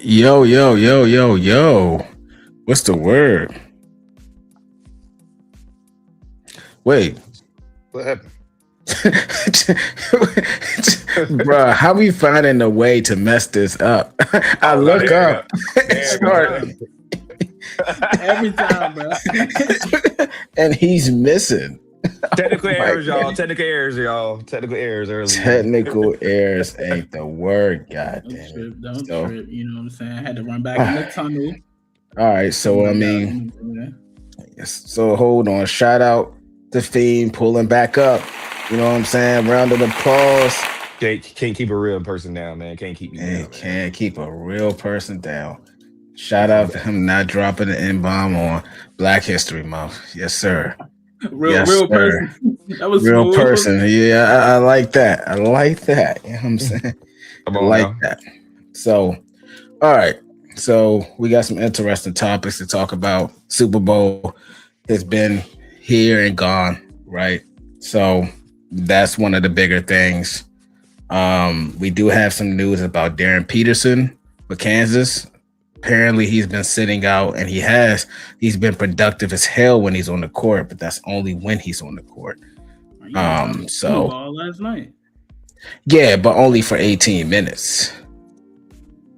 Yo, yo, yo, yo, yo. What's the word? Wait. What happened? Bruh, how we finding a way to mess this up? I Oh no, look there you go. up and There Every you start, go. time. Every time, bro. and he's missing. Technical Oh my errors, y'all. god. Technical errors, y'all. Technical errors early, man. Technical errors ain't the word, god Don't damn it. trip, don't So, trip. You know what I'm saying? I had to run back in the all tunnel. right, so I Figured it out. mean, yes, so hold on. Shout out to Fiend pulling back up. You know what I'm saying? Round of applause. Can't keep a real person down, man. Can't keep me And down, man. can't keep a real person down. Shout Can't keep me out to down. him not dropping the N bomb on Black History Month. Yes, sir. Yes, Real sir. person. That was Real smooth. person. Yeah, I like that. I like that. You know what I'm saying? Come I on like now. that. So, all right. So we got some interesting topics to talk about. Super Bowl has been here and gone, right? So that's one of the bigger things. We do have some news about Darren Peterson with Kansas. Apparently, he's been sitting out, and he's been productive as hell when he's on the court, but that's only when he's on the court. You was on the Super So Bowl last night. yeah, but only for 18 minutes.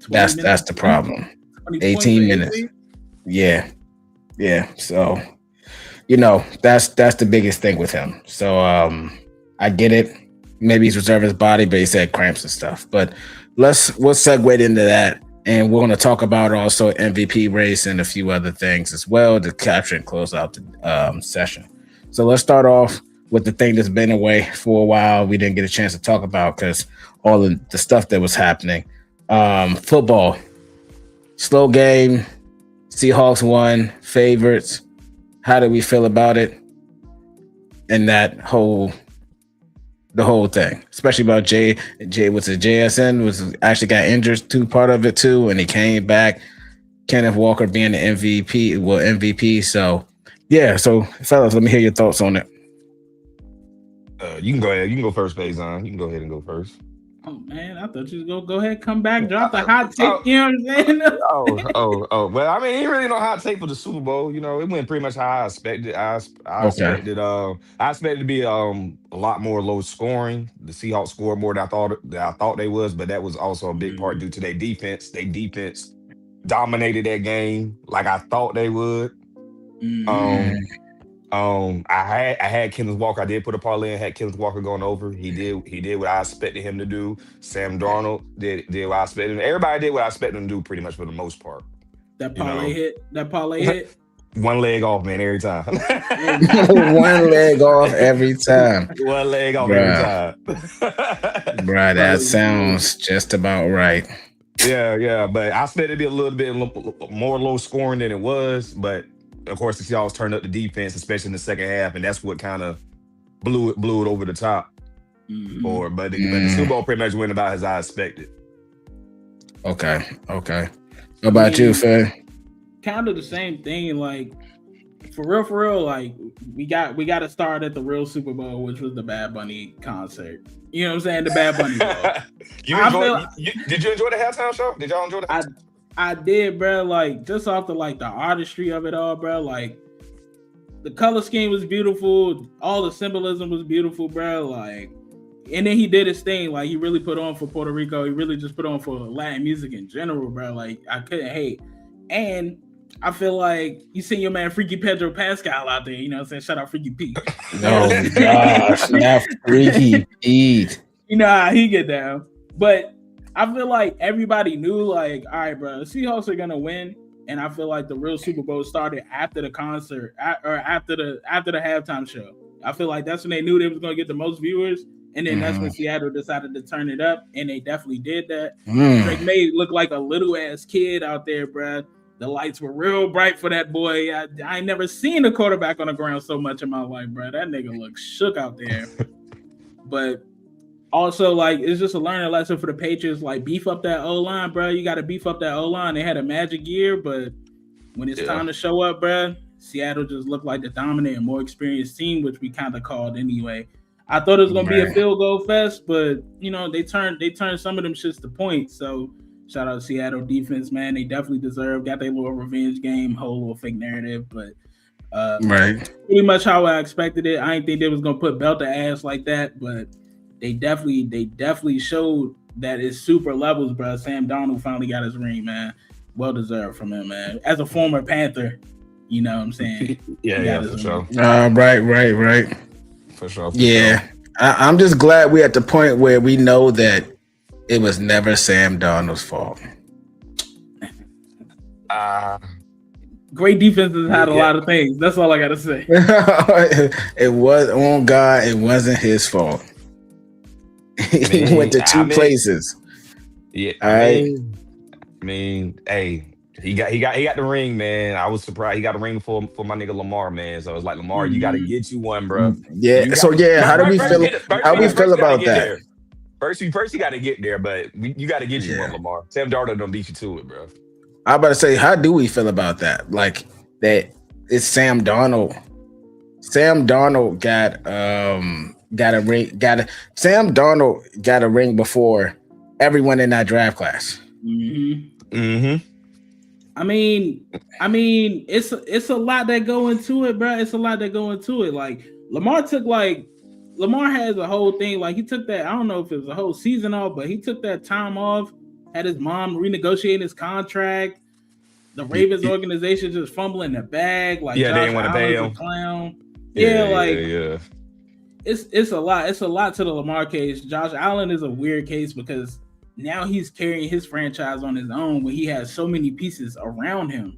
20 That's minutes, the problem. 20 points for 18 minutes. 18. Yeah, yeah. So that's the biggest thing with him. So I get it. Maybe he's reserving his body, but he said cramps and stuff. But we'll segue into that, and we're going to talk about also MVP race and a few other things as well to capture and close out the session. So let's start off with the thing that's been away for a while. We didn't get a chance to talk about because all of the stuff that was happening. Football, slow game. Seahawks won, favorites. How do we feel about it? And the whole thing, especially about J was it JSN was actually got injured to part of it too, and he came back. Kenneth Walker being the MVP. So yeah, so fellas, let me hear your thoughts on it. You can go ahead. You can go first, Faison. You can go ahead and go first. Oh man, I thought you was gonna go ahead, come back, drop the hot take. Oh, You know what I'm saying? oh. Well, I mean, he really no hot take for the Super Bowl. You know, it went pretty much how I expected. I Okay. expected I expected to be a lot more low scoring. The Seahawks scored more than I thought they was, but that was also a big part due to their defense. Their defense dominated that game like I thought they would. Mm-hmm. Um, I had Kenneth Walker. I did put a parlay and had Kenneth Walker going over. He did what I expected him to do. Sam Darnold did what I expected him. Everybody did what I expected them to do pretty much for the most part. That You parlay know, hit. That parlay hit. one leg off, man, every time. Every time. One leg off every time. One leg off every Bruh. time. Bruh, That that was good. sounds just about right. Yeah, but I expected it to be a little bit more low scoring than it was. But of course, the Seahawks turned up the defense, especially in the second half, and that's what kind of blew it over the top Mm-hmm. for. But the Super Mm, Bowl pretty much went about as I expected. okay, okay. How I about you, mean, Faye? kind of the same thing. Like for real. Like we got to start at the real Super Bowl, which was the Bad Bunny concert. You know what I'm saying? The Bad Bunny Ball. You I enjoy? feel Did you enjoy the halftime show? Did y'all enjoy the I halftime? I did, bro. Like just off the like the artistry of it all, bro. Like the color scheme was beautiful. All the symbolism was beautiful, bro. Like, and then he did his thing. Like, he really put on for Puerto Rico. He really just put on for Latin music in general, bro. Like, I couldn't hate. And I feel like you seen your man Freaky Pedro Pascal out there. You know what I'm saying? Shout out Freaky P. You know what Oh I'm gosh, saying? not Freaky Pete. You know how he get down. But I feel like everybody knew, like, all right, bro, the Seahawks are gonna win. And I feel like the real Super Bowl started after the concert or after the halftime show. I feel like that's when they knew they was gonna get the most viewers. And then that's when Mhm. Seattle decided to turn it up, and they definitely did that. Drake Mm. May looked like a little ass kid out there, bro. The lights were real bright for that boy. I ain't never seen a quarterback on the ground so much in my life, bro. That nigga looked shook out there. But also, like, it's just a learning lesson for the Patriots. Like, beef up that O line, bro. You got to beef up that O line. They had a magic year, but when it's Yeah, time to show up, bro, Seattle just looked like the dominant and more experienced team, which we kind of called anyway. I thought it was gonna be a Right. field goal fest, but you know they turned some of them shits to points. So Shout out to Seattle defense, man. They definitely deserve. Got their little revenge game, whole little fake narrative, but Right. pretty much how I expected it. I didn't think they was gonna put belt to ass like that, but they definitely showed that it's super levels, bro. Sam Darnold finally got his ring, man. Well deserved from him, man. As a former Panther, you know what I'm saying? Yeah, for sure. Right. For sure. Yeah. I'm just glad we're at the point where we know that it was never Sam Darnold's fault. Great defenses had a lot of things. That's all I gotta say. It was on God. It wasn't his fault. He went to two places. Yeah, I mean, hey, he got the ring, man. I was surprised he got a ring for my nigga Lamar, man. So it's like, Lamar, you got to get you one, bro. Yeah. How do we feel? How we feel about that? First, you got to get there, but you got to get you one, Lamar. Sam Darnold don't beat you to it, bro. I'm about to say, how do we feel about that? Like that it's Sam Darnold. Sam Darnold got a ring. Sam Darnold got a ring before everyone in that draft class. I mean, it's a lot that go into it, bro. It's a lot that go into it. Like Lamar has a whole thing. Like he took that. I don't know if it was a whole season off, but he took that time off. Had his mom renegotiating his contract. The Ravens organization just fumbling the bag. Like they didn't want to pay him. Clown. Yeah. It's a lot. It's a lot to the Lamar case. Josh Allen is a weird case because now he's carrying his franchise on his own when he has so many pieces around him.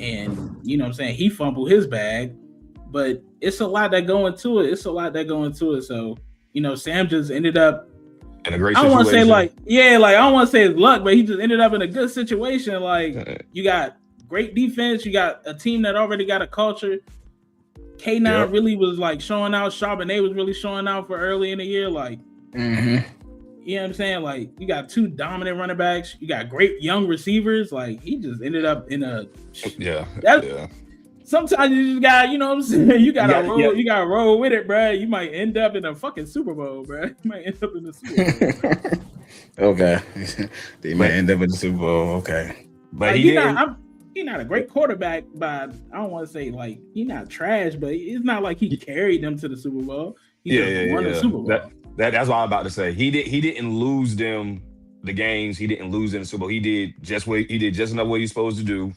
And you know what I'm saying? He fumbled his bag, but it's a lot that go into it. So, Sam just ended up in a great situation. I don't want to say I don't want to say it's luck, but he just ended up in a good situation. Like you got great defense, you got a team that already got a culture. K9 really was like showing out. Charbonnet was really showing out for early in the year. Like, you know what I'm saying? Like, you got two dominant running backs. You got great young receivers. Like, he just ended up in a Sometimes you just got, you know what I'm saying? You got to roll with it, bro. You might end up in a fucking Super Bowl, bro. You might end up in the Super Bowl. Okay, they might end up in the Super Bowl. Okay, but he's not a great quarterback, but I don't want to say like he's not trash, but it's not like he carried them to the Super Bowl. He won the Super Bowl. That's what I'm about to say. He didn't lose them the games. He didn't lose in the Super Bowl. He did just enough what he's supposed to do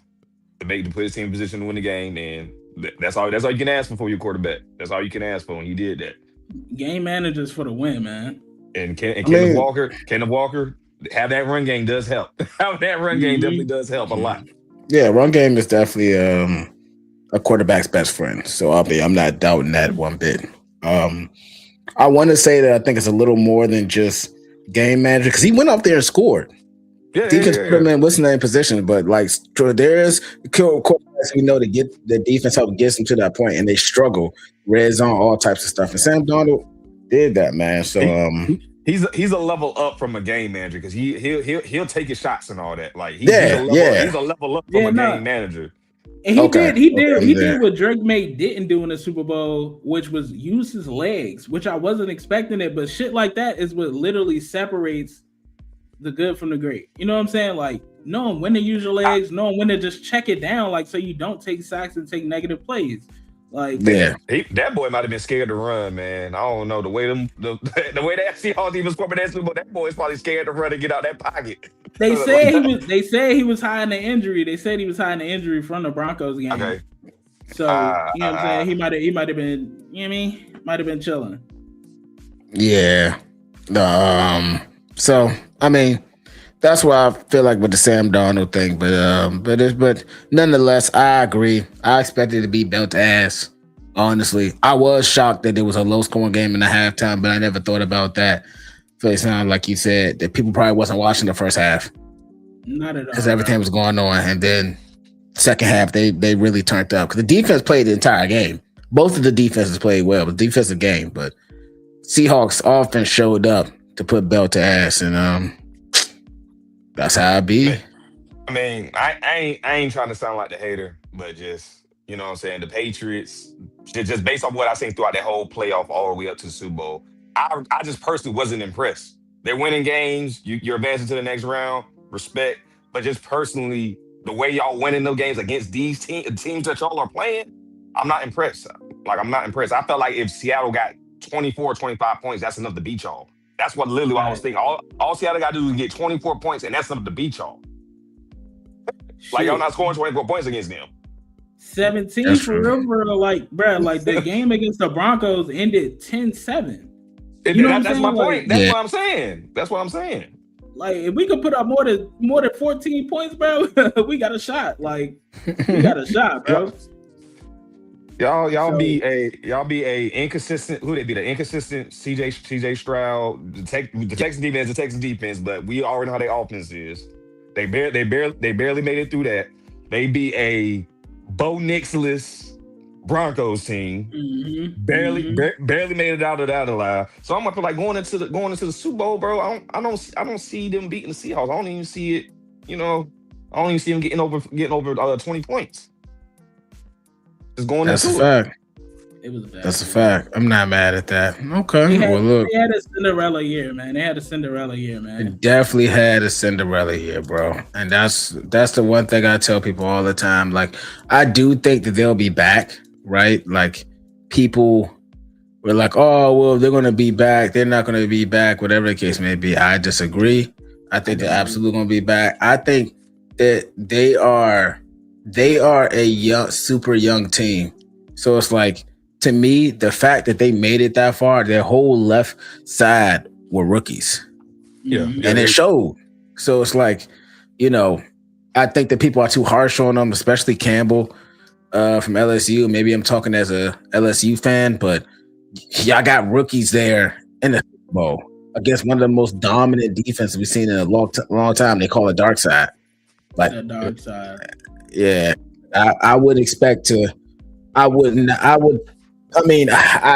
to put his team in position to win the game, and that's all you can ask for your quarterback. That's all you can ask for, and he did that. Game managers for the win, man. And Kenneth Walker, have that run game does help. Have that run game definitely does help a lot. Yeah, run game is definitely a quarterback's best friend. So I'm not doubting that one bit. I want to say that I think it's a little more than just game manager because he went up there and scored. Defense put him in what's the name position, but like there's quarterbacks we know to get the defense help gets them to that point, and they struggle red zone, all types of stuff. And Sam Darnold did that, man. So he's a level up from a game manager because he'll take his shots and all that. Like he's a level up from a game manager. And he did what Drake May didn't do in the Super Bowl, which was use his legs, which I wasn't expecting it, but shit like that is what literally separates the good from the great. You know what I'm saying? Like knowing when to use your legs, knowing when to just check it down, like so you don't take sacks and take negative plays. Like that boy might have been scared to run, man. I don't know the way that Seahawks even scored that Super Bowl. That boy's probably scared to run and get out that pocket. They said he was hiding the injury. They said he was hiding the injury from the Broncos game. Okay. So you know what I'm saying? He might have been. You know what I mean? Might have been chilling. Yeah. So I mean, that's why I feel like with the Sam Darnold thing, but nonetheless, I agree. I expected it to be belt ass. Honestly, I was shocked that it was a low scoring game in the halftime, but I never thought about that. So it sounded like you said that people probably wasn't watching the first half. Not at all, because everything was going on, and then second half they really turned up because the defense played the entire game. Both of the defenses played well, but defensive game. But Seahawks offense showed up to put belt to ass, and that's how I be. I mean, I ain't trying to sound like the hater, but just, you know what I'm saying, the Patriots, just based on what I've seen throughout that whole playoff all the way up to the Super Bowl, I just personally wasn't impressed. They're winning games, you're advancing to the next round. respect, but just personally, the way y'all winning those games against these teams that y'all are playing, I'm not impressed. Like, I'm not impressed. I felt like if Seattle got 24, 25 points, that's enough to beat y'all. That's what literally I was Right. thinking. All Seattle got to do is get 24 points, and that's enough to beat y'all. Like, y'all Shit. not scoring 24 points against them. 17 That's for true. real, bro. Like, bro, like the game against the Broncos ended 10-7. And You know what I'm that's saying? my Like, point. That's Yeah. what I'm saying. That's what I'm saying. like if we could put up more than 14 points, bro, we got a shot. Like, we got a shot, bro. Y'all So- be a inconsistent. Who they be? The inconsistent CJ Stroud. The Texas defense, the Texas defense. But we already know how their offense is. They barely made it through that. They be a Bo Nix-less Broncos team. Barely made it out of that alive. So I'm gonna feel like going into the Super Bowl, bro. I don't see them beating the Seahawks. I don't even see it. You know, I don't even see them getting over 20 points. Just going That's a into it. fact. It was bad. That's a fact. I'm not mad at that. Okay. They had, Well, look, they had a Cinderella year, man. They had a Cinderella year, man. it definitely had a Cinderella year, bro. And that's the one thing I tell people all the time. Like, I do think that they'll be back, right? Like, people were like, oh, well, they're going to be back. They're not going to be back, whatever the case may be. I disagree. I think they're absolutely going to be back. I think that they are a young, super young team. So it's like, to me, the fact that they made it that far, their whole left side were rookies. Yeah. Mhm. And it showed. So it's like, you know, I think that people are too harsh on them, especially Campbell from LSU. Maybe I'm talking as a LSU fan, but y'all got rookies there in the Super Bowl against one of the most dominant defenses we've seen in a long time. They call it dark side. Like, The dark side. yeah, I would expect to. I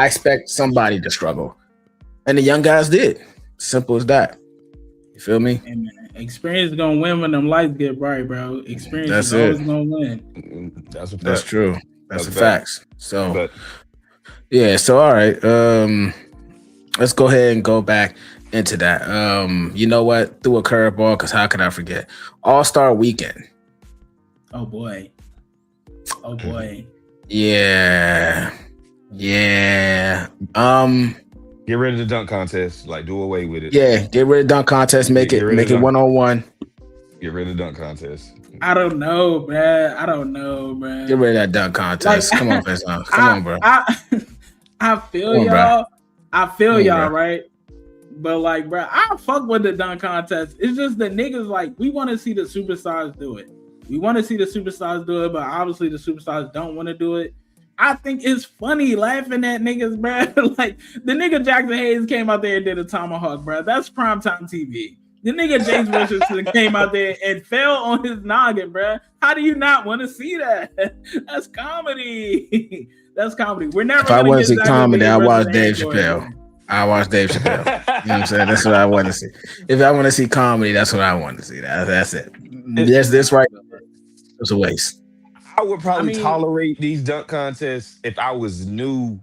expect somebody to struggle, and the young guys did. Simple as that. You feel me? Hey, man, experience is gonna win when them lights get bright, bro. Experience That's is it. always gonna win. That's a fact. That's true. That's That's a a fact. So But yeah. So all right. Let's go ahead and go back into that. You know what? Threw a curveball because how could I forget? All-Star Weekend. Oh boy. Oh boy. Yeah. get rid of the dunk contest. Like, do away with it. Yeah. Get rid of dunk contest. Make Get rid of it dunk. 1-on-1. Get rid of the dunk contest. I don't know, bruh. I don't know, bruh. Get rid of that dunk contest. Like, Come on, Vincent. Come on, bro. I feel Come on, y'all. I feel Come on, y'all, bro. right? But like, bro, I fuck with the dunk contest. It's just the niggas like we want to see the superstars do it. We want to see the superstars do it, but obviously the superstars don't want to do it. I think it's funny laughing at niggas, bro. Like the nigga Jackson Hayes came out there and did a tomahawk, bro. That's primetime TV. The nigga James Richardson came out there and fell on his noggin, bro. How do you not want to see that? That's comedy. That's comedy. We're never. If I gonna want to get see Zach comedy, I LaVine watch versus Dave Aaron Gordon. Chappelle. I watch Dave Chappelle. You know what I'm saying? That's what I want to see. If I want to see comedy, that's what I want to see. That's it. Yes, this right. It's a waste. I would probably I mean- tolerate these dunk contests if I was new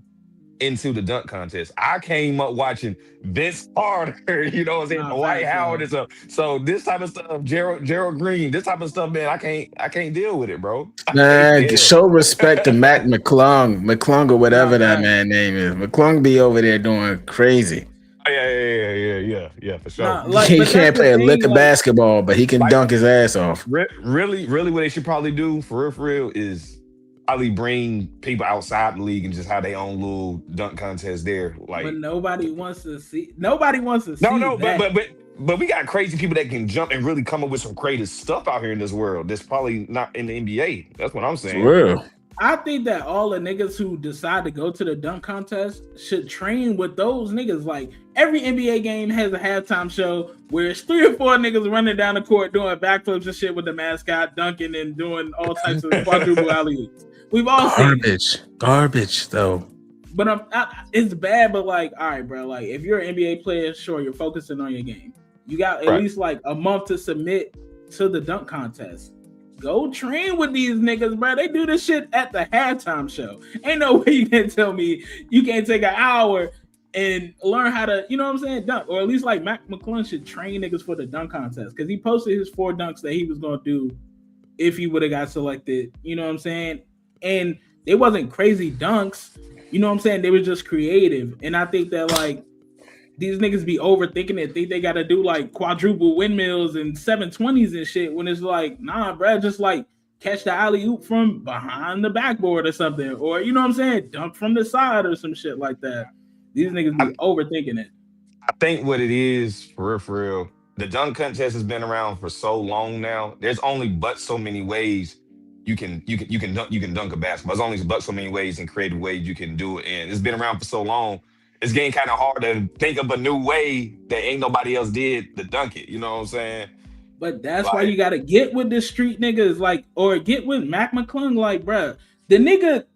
into the dunk contest. I came up watching Vince Carter, you know what I'm saying? Nah, Dwight facts, Howard yeah. and stuff. So this type of stuff, Gerald Green, this type of stuff, man, I can't deal with it, bro. I Man, can't deal. show respect to Mac McClung or whatever Nah, that facts. man name is. McClung be over there doing crazy. Oh, yeah, for sure. Nah, like, He but that's can't the play a thing, lick of like- basketball, but he can Like- dunk his ass off. Really, what they should probably do for real is probably bring people outside the league and just have their own little dunk contest there. Like, But nobody wants to see. Nobody wants to see. no, that. but we got crazy people that can jump and really come up with some creative stuff out here in this world. That's probably not in the NBA. That's what I'm saying. For real. I think that all the niggas who decide to go to the dunk contest should train with those niggas. Like every NBA game has a halftime show where it's 3 or 4 niggas running down the court doing backflips and shit with the mascot, dunking and doing all types of quadruple alley-oops. We've all seen it. Garbage though. But it's bad, but like, all right, bro. Like, if you're an NBA player, sure, you're focusing on your game. You got at Right. least like a month to submit to the dunk contest. Go train with these niggas, bro. They do this shit at the halftime show. Ain't no way you can tell me you can't take an hour and learn how to, you know what I'm saying, dunk. Or at least like Mac McClung should train niggas for the dunk contest because he posted his 4 dunks that he was gonna do if he would have got selected. You know what I'm saying? And they wasn't crazy dunks. You know what I'm saying? They were just creative. And I think that like these niggas be overthinking it. Think they gotta do like quadruple windmills and 720s and shit when it's like, nah, bro, just like catch the alley oop from behind the backboard or something, or you know what I'm saying, dunk from the side or some shit like that. These niggas be overthinking it. I think what it is for real. The dunk contest has been around for so long now. There's only but so many ways you can dunk a basketball. There's only but so many ways and creative ways you can do it, and it's been around for so long. It's getting kind of hard to think of a new way that ain't nobody else did to dunk it. You know what I'm saying? But that's why you gotta get with the street niggas, like, or get with Mac McClung, like, bruh. The nigga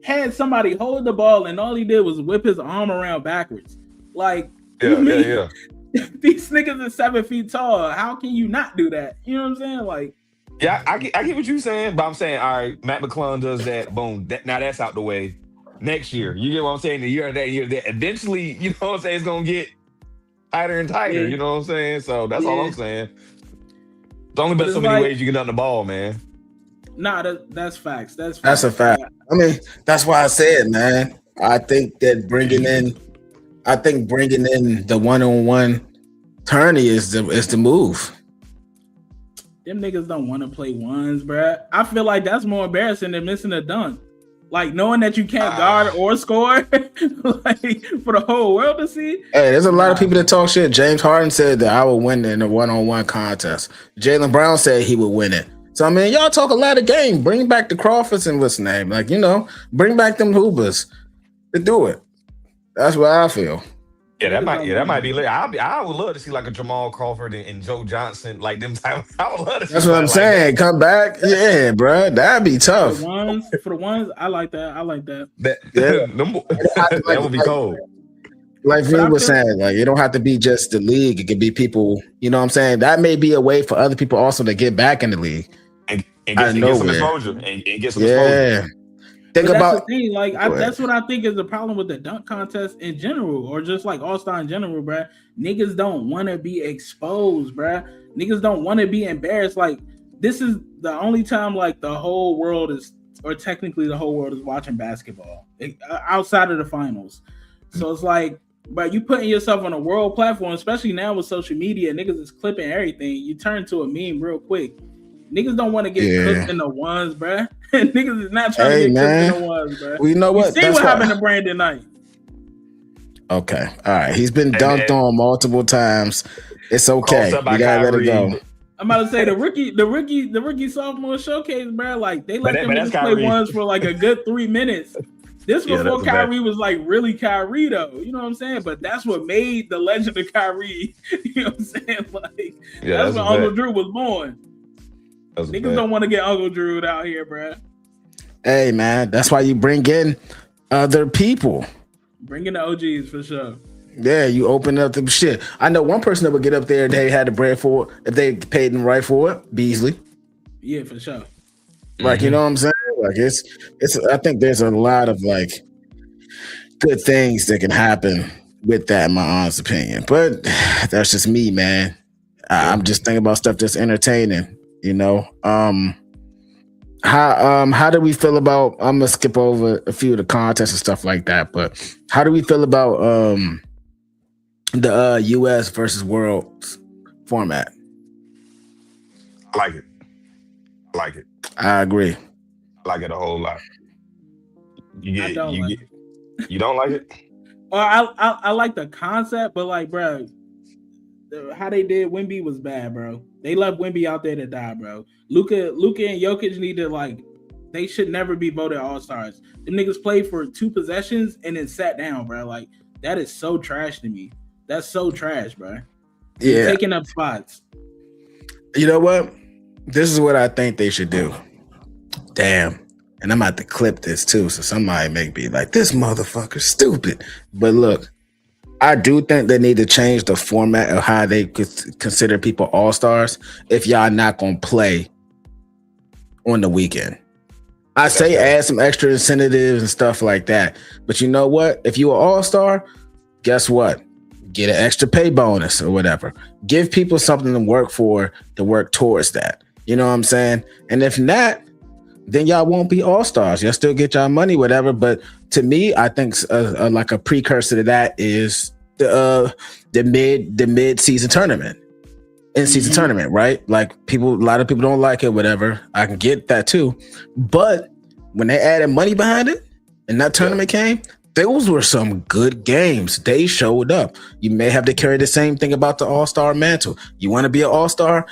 had somebody hold the ball and all he did was whip his arm around backwards. Like, yeah. These niggas are 7 feet tall. How can you not do that? You know what I'm saying? Like, yeah, I get what you're saying, but I'm saying, all right, Matt McClung does that. Boom. Now that's out the way. Next year, you get what I'm saying? The year that. Eventually, you know what I'm saying? It's gonna get tighter and tighter. Yeah. You know what I'm saying? So that's all I'm saying. There's only been so many ways you can dunk the ball, man. Nah, that's facts. That's a fact. I mean, that's why I said, man. I think that bringing in the one-on-one tourney is the move. Them niggas don't want to play ones, bruh. I feel like that's more embarrassing than missing a dunk. Like knowing that you can't guard or score, like for the whole world to see. Hey, there's a lot of people that talk shit. James Harden said that I would win in a one-on-one contest. Jaylen Brown said he would win it. So I mean, y'all talk a lot of game. Bring back the Crawfords and what's the name? Like, you know, bring back them Hoobers to do it. That's what I feel. Yeah, that might be lit. I would love to see like a Jamal Crawford and Joe Johnson, like them type. I would love to see. That's what I'm saying. That. Come back, yeah, bro. That'd be tough. For the ones, I like that. That would be cold. Like we was saying, like it don't have to be just the league. It could be people. You know what I'm saying? That may be a way for other people also to get back in the league and get some exposure. And get some exposure. Think about the thing, like that's what I think is the problem with the dunk contest in general, or just like All-Star in general, bruh. Niggas don't want to be exposed, bruh. Niggas don't want to be embarrassed. Like this is the only time like the whole world is, or technically the whole world is watching basketball outside of the finals. So it's like, but you putting yourself on a world platform, especially now with social media, niggas is clipping everything. You turn to a meme real quick. Niggas don't want to get cooked in the ones, bruh. Niggas is not trying to get cooked in the ones, bruh. Well, you know what? You see what happened to Brandon Knight. Okay. All right. He's been dunked on multiple times. It's okay. You gotta let it go. I'm about to say the rookie sophomore showcase, bruh. Like they let them niggas play ones for like a good 3 minutes. This before Kyrie was like really Kyrie though. You know what I'm saying? But that's what made the legend of Kyrie. You know what I'm saying? Like that's when Uncle Drew was born. Niggas don't want to get Uncle Drew out here, bro. Hey, man, that's why you bring in other people. Bring in the OGs for sure. Yeah, you open up the shit. I know one person that would get up there. They had the bread for it if they paid them right for it. Beasley. Yeah, for sure. Like you know what I'm saying? Like it's. I think there's a lot of like good things that can happen with that, in my honest opinion. But that's just me, man. I'm just thinking about stuff that's entertaining. You know, how do we feel about? I'm gonna skip over a few of the contests and stuff like that, but how do we feel about the U.S. versus World format? I like it. I agree. I like it a whole lot. You don't like it? Well, I like the concept, but like, bro, how they did Wemby was bad, bro. They left Wemby out there to die, bro. Luka and Jokic need to like. They should never be voted All-Stars. Them niggas played for 2 possessions and then sat down, bro. Like that is so trash to me. That's so trash, bro. You're taking up spots. You know what? This is what I think they should do. Damn. And I'm about to clip this too, so somebody make me like, this motherfucker stupid. But look, I do think they need to change the format of how they could consider people all-stars if y'all not going to play on the weekend. I say add some extra incentives and stuff like that. But you know what? If you're an all-star, guess what? Get an extra pay bonus or whatever. Give people something to work for, to work towards that. You know what I'm saying? And if not, then y'all won't be all-stars. You'll still get y'all money, whatever. But to me, I think like a precursor to that is the mid-season tournament. In-season tournament, right? Like a lot of people don't like it, whatever. I can get that too. But when they added money behind it and that tournament came, those were some good games. They showed up. You may have to carry the same thing about the all-star mantle. You want to be an all-star,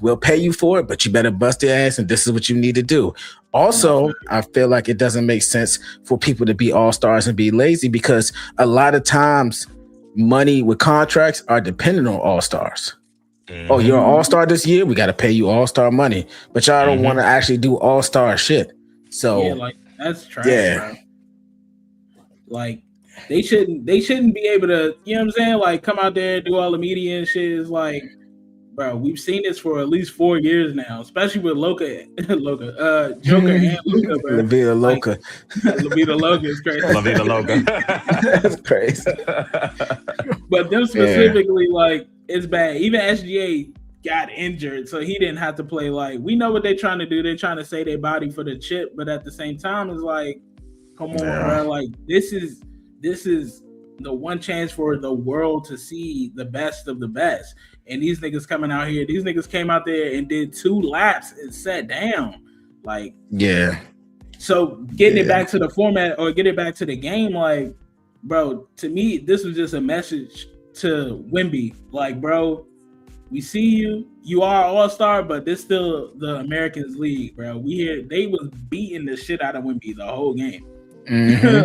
we'll pay you for it, but you better bust your ass, and this is what you need to do. Also, I feel like it doesn't make sense for people to be all-stars and be lazy, because a lot of times money with contracts are dependent on all-stars. Oh, you're an all-star this year? We got to pay you all-star money. But y'all don't want to actually do all-star shit. So yeah, like that's trash, bro. Like they shouldn't be able to, you know what I'm saying? Like come out there, do all the media and shit. Is like, bro, we've seen this for at least 4 years now, especially with Joker and Luka, bro. La Vida Loca. La Vida Loca is crazy. La Vida Loca. That's crazy. But them specifically, like, it's bad. Even SGA got injured, so he didn't have to play. Like, we know what they're trying to do. They're trying to save their body for the chip, but at the same time, it's like, come on, bro. Like, this is the one chance for the world to see the best of the best. And these niggas coming out here, these niggas came out there and did 2 laps and sat down. Like, yeah. So getting it back to the format or get it back to the game, like, bro, to me, this was just a message to Wemby. Like, bro, we see you. You are an all-star, but this still the Americans League, bro. They was beating the shit out of Wemby the whole game.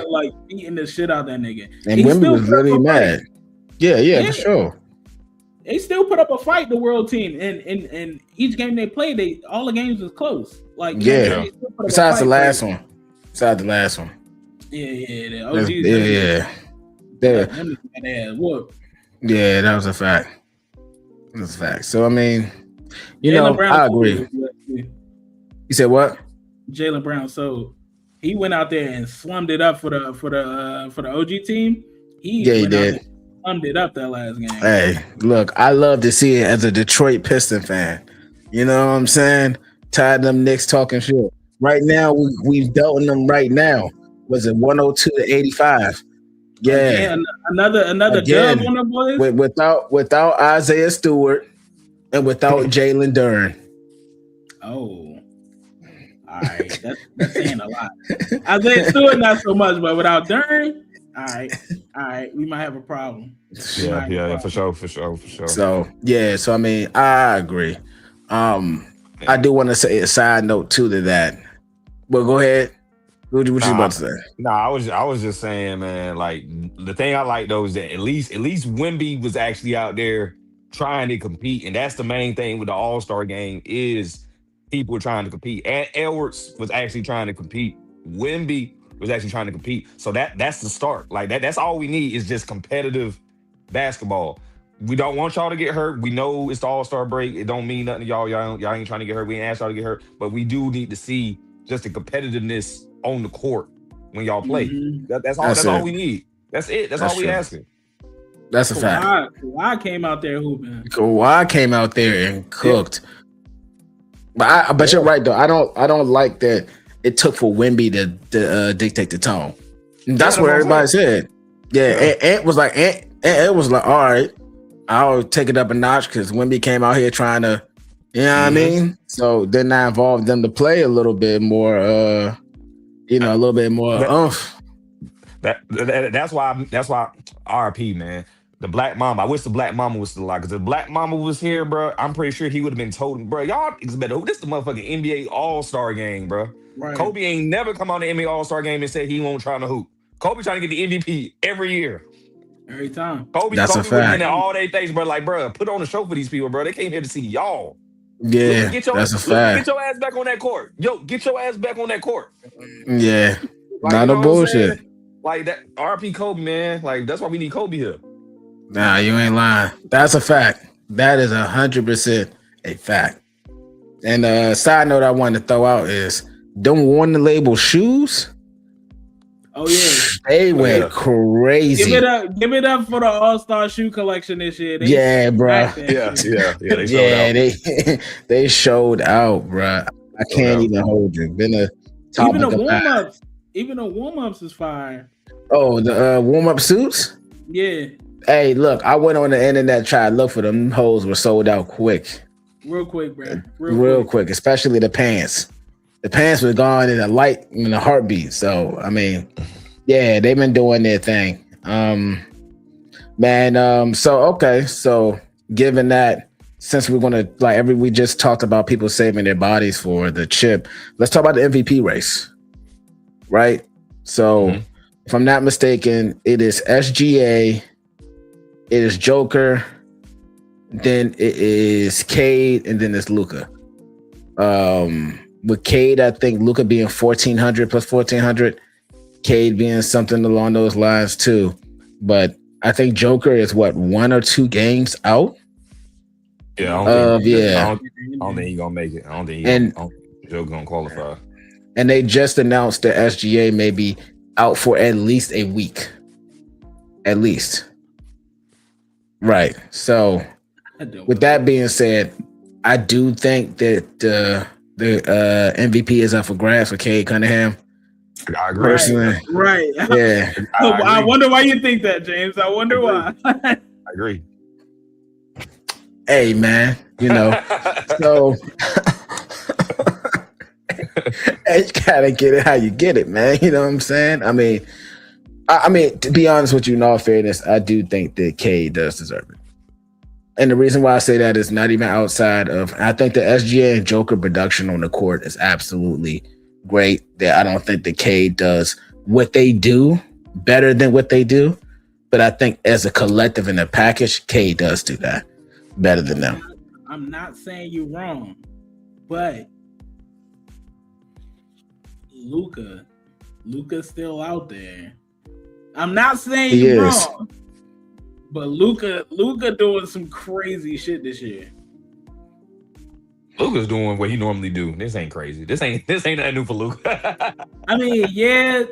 Like beating the shit out of that nigga. And Wemby was really mad. Yeah, for sure. They still put up a fight, the world team, and each game they played, all the games was close. Like besides the last one. Yeah. The OGs, yeah. Yeah, that was a fact. So I mean, I agree. You said what? Jaylen Brown. So he went out there and slummed it up for the OG team. He did. Slummed it up that last game. Hey, look, I love to see it as a Detroit Piston fan. You know what I'm saying? Tired of them Knicks talking shit. Right now, we've dealt in them right now. Was it 102 to 85? Yeah. Again, another dub on the boys. Without Isaiah Stewart and without Jalen Duren. Oh. All right. That's saying a lot. Isaiah Stewart, not so much, but without Duren, all right, we might have a problem. Yeah, for sure. So I mean, I agree. I do want to say a side note too to that. Well, go ahead. What you about to say? I was just saying, man. Like the thing I like though is that at least Wemby was actually out there trying to compete, and that's the main thing with the All-Star game is people trying to compete. And Edwards was actually trying to compete. Wemby was actually trying to compete. So that's the start. Like that's all we need is just competitive basketball. We don't want y'all to get hurt. We know it's the All-Star break. It don't mean nothing to y'all. Y'all ain't trying to get hurt. We ain't asked y'all to get hurt. But we do need to see just the competitiveness on the court when y'all play. That's all we need. That's it. That's all we asking. That's a fact. Kawhi came out there hooping. Kawhi came out there and cooked. Yeah. But you're right though. I don't like that it took for Wemby to dictate the tone. That's what everybody said. Yeah, Ant was like, all right, I'll take it up a notch because Wemby came out here trying to, you know what I mean? So then I involved them to play a little bit more, a little bit more oomph. That's why RP, man. The Black Mamba. I wish the Black Mamba was still alive. Because if Black Mamba was here, bro, I'm pretty sure he would have been told, bro, y'all better. This is the motherfucking NBA All-Star game, bro. Right. Kobe ain't never come on the NBA All-Star game and said he won't try to hoop. Kobe trying to get the MVP every year. Every time. Kobe was in there all day things, bro. Like, bro, put on a show for these people, bro. They came here to see y'all. Yeah, that's a fact. Get your ass back on that court. Get your ass back on that court. Yeah. Like, not no bullshit. Like that RP Kobe, man. Like, that's why we need Kobe here. Nah, you ain't lying. That's a fact. That is 100% a fact. And a side note I wanted to throw out is, don't warn the label shoes. Oh yeah. They went Yeah. crazy. Give it up for the All-Star shoe collection this year. Yeah, bro. Yeah. They sold Yeah, out. they showed out, bro. I can't out. even hold you. Been a Even topic the of warm-ups. Even the warm-ups is fire. Oh, the warm-up suits? Yeah. Hey, look, I went on the internet, tried to look for them. Hoes were sold out quick. Real quick, bro. Real quick, especially the pants. The pants were gone in a heartbeat. So, I mean, yeah, they've been doing their thing. So given that, since we're gonna we just talked about people saving their bodies for the chip, let's talk about the MVP race. Right? So if I'm not mistaken, it is SGA, it is Joker, then it is Cade, and then it's Luka. With Cade, I think Luka being 1,400 plus 1,400, Cade being something along those lines too. But I think Joker is 1 or 2 games out. Yeah, I don't think he's gonna make it. I don't think Joker gonna qualify. And they just announced that SGA may be out for at least a week. At least. Right. So with that being said, I do think that the MVP is up for grabs for Cade Cunningham. I agree. Personally. Right. Yeah. I wonder why you think that, James. I wonder why. I agree. Hey, man, so you gotta get it how you get it, man. You know what I'm saying? I mean, to be honest with you, in all fairness, I do think that Cade does deserve it. And the reason why I say that is not even outside of, I think the SGA and Joker production on the court is absolutely great. That I don't think that Cade does what they do better than what they do. But I think as a collective in a package, Cade does do that better than them. I'm not saying you're wrong, but Luka's still out there. I'm not saying you're wrong, but Luka doing some crazy shit this year. Luka's doing what he normally do. This ain't crazy. This ain't nothing new for Luka. I mean, yeah,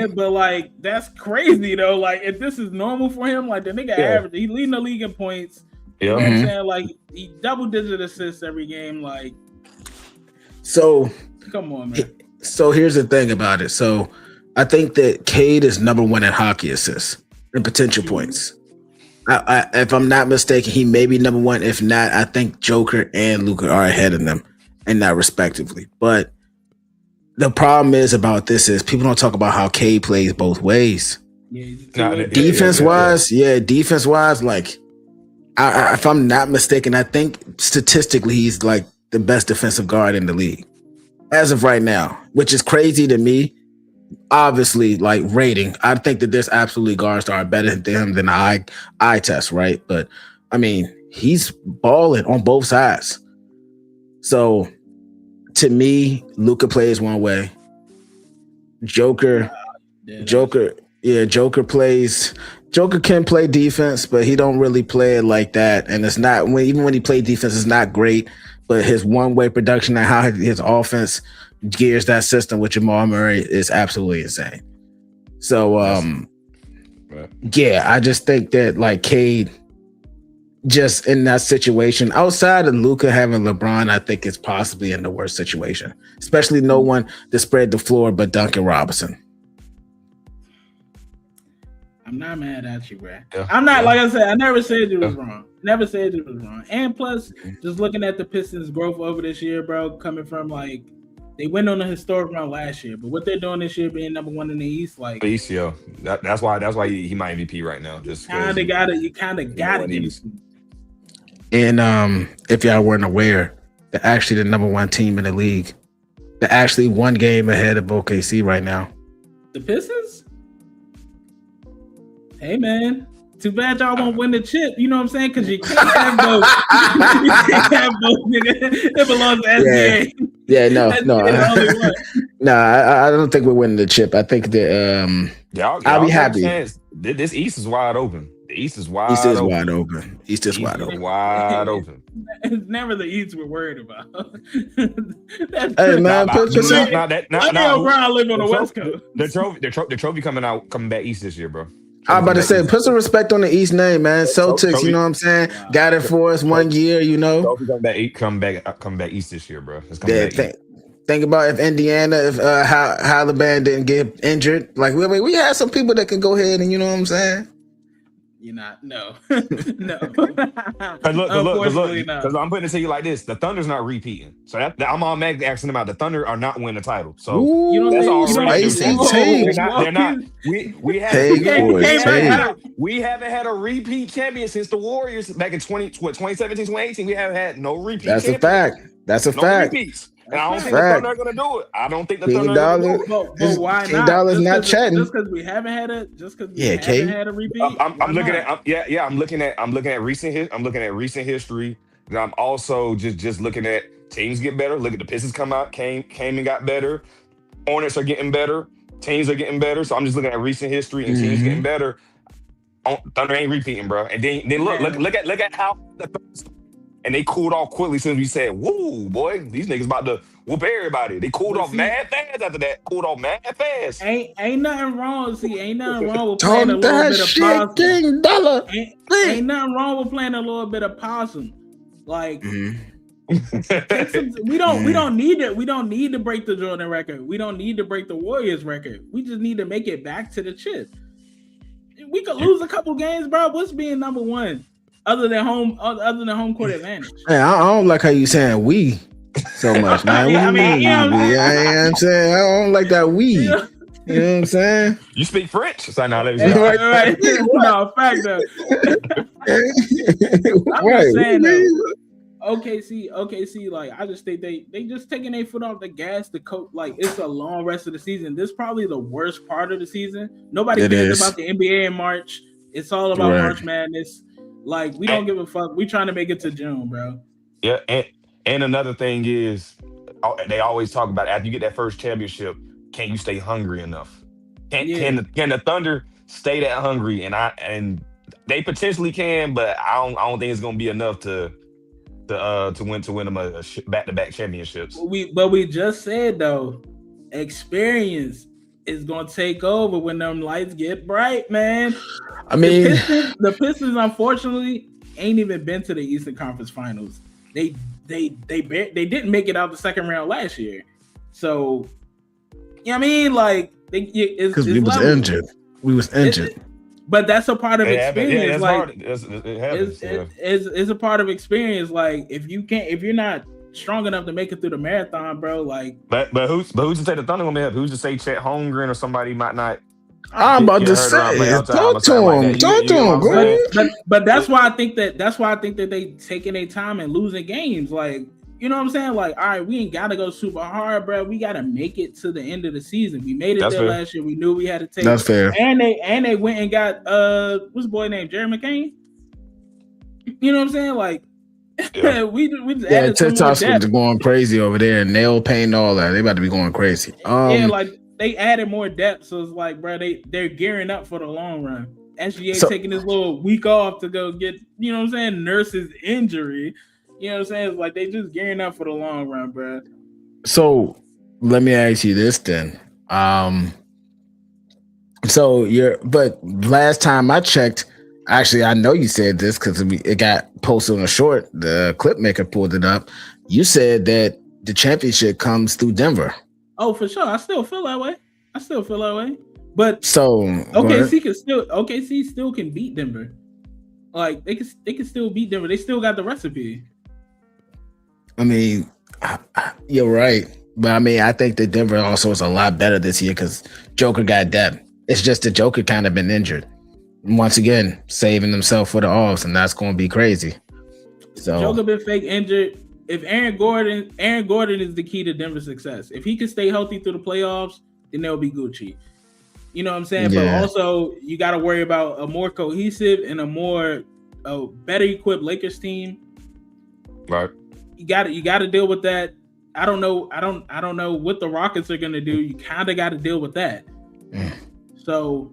but that's crazy though. Like, if this is normal for him, the nigga average, he leading the league in points. You know what I'm saying? He double-digit assists every game. So come on, man. So here's the thing about it. So I think that Cade is number 1 in hockey assists and potential points. If I'm not mistaken, he may be number 1. If not, I think Joker and Luka are ahead of them in that respectively. But the problem is about this is people don't talk about how Cade plays both ways. Defense-wise, if I'm not mistaken, I think statistically he's the best defensive guard in the league as of right now, which is crazy to me. Obviously, rating, I think that there's absolutely guards that are better than him than eye test, right? But I mean, he's balling on both sides. So to me, Luka plays one way. Joker can play defense, but he don't really play it like that. And it's not even when he played defense, it's not great. But his one-way production and how his offense gears that system with Jamal Murray is absolutely insane. So, I just think that Cade, just in that situation, outside of Luka having LeBron, I think it's possibly in the worst situation. Especially no one to spread the floor but Duncan Robinson. I'm not mad at you, bro. I'm not, like I said, I never said you was wrong. Never said you was wrong. And plus, just looking at the Pistons' growth over this year, bro, coming from they went on a historic run last year, but what they're doing this year, being number 1 in the East, East, yeah. That's why he might MVP right now. Just you kind of gotta give it. And if y'all weren't aware, they're actually the number 1 team in the league. They're actually 1 game ahead of OKC right now. The Pistons? Hey, man. Too bad y'all won't win the chip. You know what I'm saying? Because you can't have both. You can't have both, nigga. It belongs to SBA. Yeah, no. No, I don't think we're winning the chip. I think that I'll be happy. This East is wide open. The East is wide East is open. wide open. East is wide open. Wide open. It's never the East we're worried about. Hey man, Now Brown live on the West Coast. The trophy coming back East this year, bro. I'm about to say, put some respect on the East name, man. Celtics, you know what I'm saying? Wow. Got it for us 1 year, you know. Trophy come back East this year, bro. It's Yeah, think about if Indiana, if Halliburton didn't get injured. Like we had some people that could go ahead and, you know what I'm saying? You're not. No. Look, because I'm putting it to you like this: the Thunder's not repeating, so I'm automatically asking about the Thunder are not winning the title. So that's all. They're not. We haven't had a repeat champion since the Warriors back in 2017, 2018. We haven't had no repeat. That's champion. a fact. That's a fact. Repeats. And I don't think the Thunder are going to do it. I don't think the Thunder are going to do it. But why King not? Dollar's not chatting. Just because we haven't had a repeat. I'm looking at recent history. And I'm also just looking at teams get better. Look at the Pistons came and got better. Hornets are getting better. Teams are getting better. So I'm just looking at recent history and teams getting better. Thunder ain't repeating, bro. And then look at how the and they cooled off quickly since we said, "Woo, boy, these niggas about to whoop everybody." They cooled off mad fast after that. Cooled off mad fast. Ain't nothing wrong. Ain't nothing wrong with playing a little bit of possum. King Dollar. Ain't nothing wrong with playing a little bit of possum. Like we don't need it. We don't need to break the Jordan record. We don't need to break the Warriors record. We just need to make it back to the chip. We could lose a couple games, bro. What's being number one? Other than home court advantage. Man, I don't like how you saying we so much, man. Yeah, I mean, you know what I'm you know what I'm saying? I don't like that we. You know what I'm saying? You speak French? So now let me right. No, fact though. I'm just saying though. OKC, like I just think they just taking their foot off the gas to coach. Like it's a long rest of the season. This is probably the worst part of the season. Nobody cares about the NBA in March. It's all about March Madness. Like we don't give a fuck. We trying to make it to June, bro. Yeah, and another thing is, they always talk about after you get that first championship, can you stay hungry enough? Can the Thunder stay that hungry? And they potentially can, but I don't think it's gonna be enough to win them a back-to-back championships. But we just said though, experience is gonna take over when them lights get bright, man. I mean, the Pistons unfortunately ain't even been to the Eastern Conference Finals. They didn't make it out the second round last year. So, you know what I mean? Like, because we was injured. We was injured. But that's a part of experience. It's a part of experience. Like, if you're not strong enough to make it through the marathon, bro. Like, but who's to say the Thunder gonna be up? Who's to say Chet Holmgren or somebody might not? I'm about to say, talk to him, bro. But that's why I think that they taking their time and losing games. Like, you know what I'm saying? Like, all right, we ain't gotta go super hard, bro. We gotta make it to the end of the season. We made it last year. We knew we had to take. That's fair. And they went and got what's the boy named Jerry McCain? You know what I'm saying? Like. Yeah, we just added TikTok's going crazy over there, nail paint, all that. They about to be going crazy. Like they added more depth, so it's like, bro, they're gearing up for the long run. SGA taking this little week off to go get, you know what I'm saying, nurse's injury. You know what I'm saying? It's like they just gearing up for the long run, bro. So let me ask you this then. But last time I checked. Actually, I know you said this because it got posted on a short. The clip maker pulled it up. You said that the championship comes through Denver. Oh, for sure. I still feel that way. But OKC still can beat Denver. Like they can still beat Denver. They still got the recipe. I mean, you're right, but I mean, I think that Denver also is a lot better this year because Joker got depth. It's just the Joker kind of been injured. Once again, saving himself for the offs, and that's going to be crazy. So Joker been fake injured. If Aaron Gordon is the key to Denver's success. If he can stay healthy through the playoffs, then they'll be Gucci. You know what I'm saying? Yeah. But also, you got to worry about a more cohesive and a better equipped Lakers team. Right. You got to deal with that. I don't know what the Rockets are going to do. You kind of got to deal with that. So.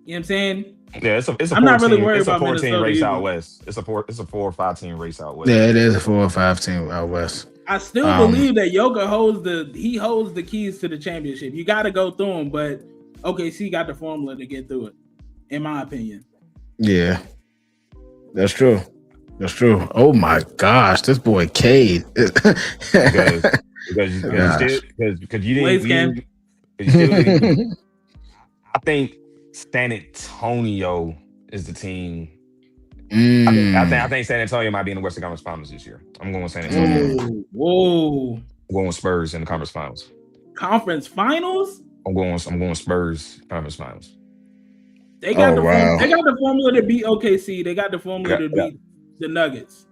You know what I'm saying? Yeah, it's a I'm not really worried it's a about 14 Minnesota race either. out west. It's a 4 or 5 team race out west. Yeah, it is a 4 or 5 team out west. I still believe that Yoga holds the keys to the championship. You got to go through him, but OKC got the formula to get through it, in my opinion. Yeah, that's true. That's true. Oh my gosh, this boy Cade. because you didn't. I think San Antonio is the team. I think San Antonio might be in the Western Conference Finals this year. I'm going with San Antonio. Whoa. I'm going with Spurs in the conference finals. Conference finals? I'm going Spurs conference finals. They got the formula to beat OKC. They got the formula to beat the Nuggets.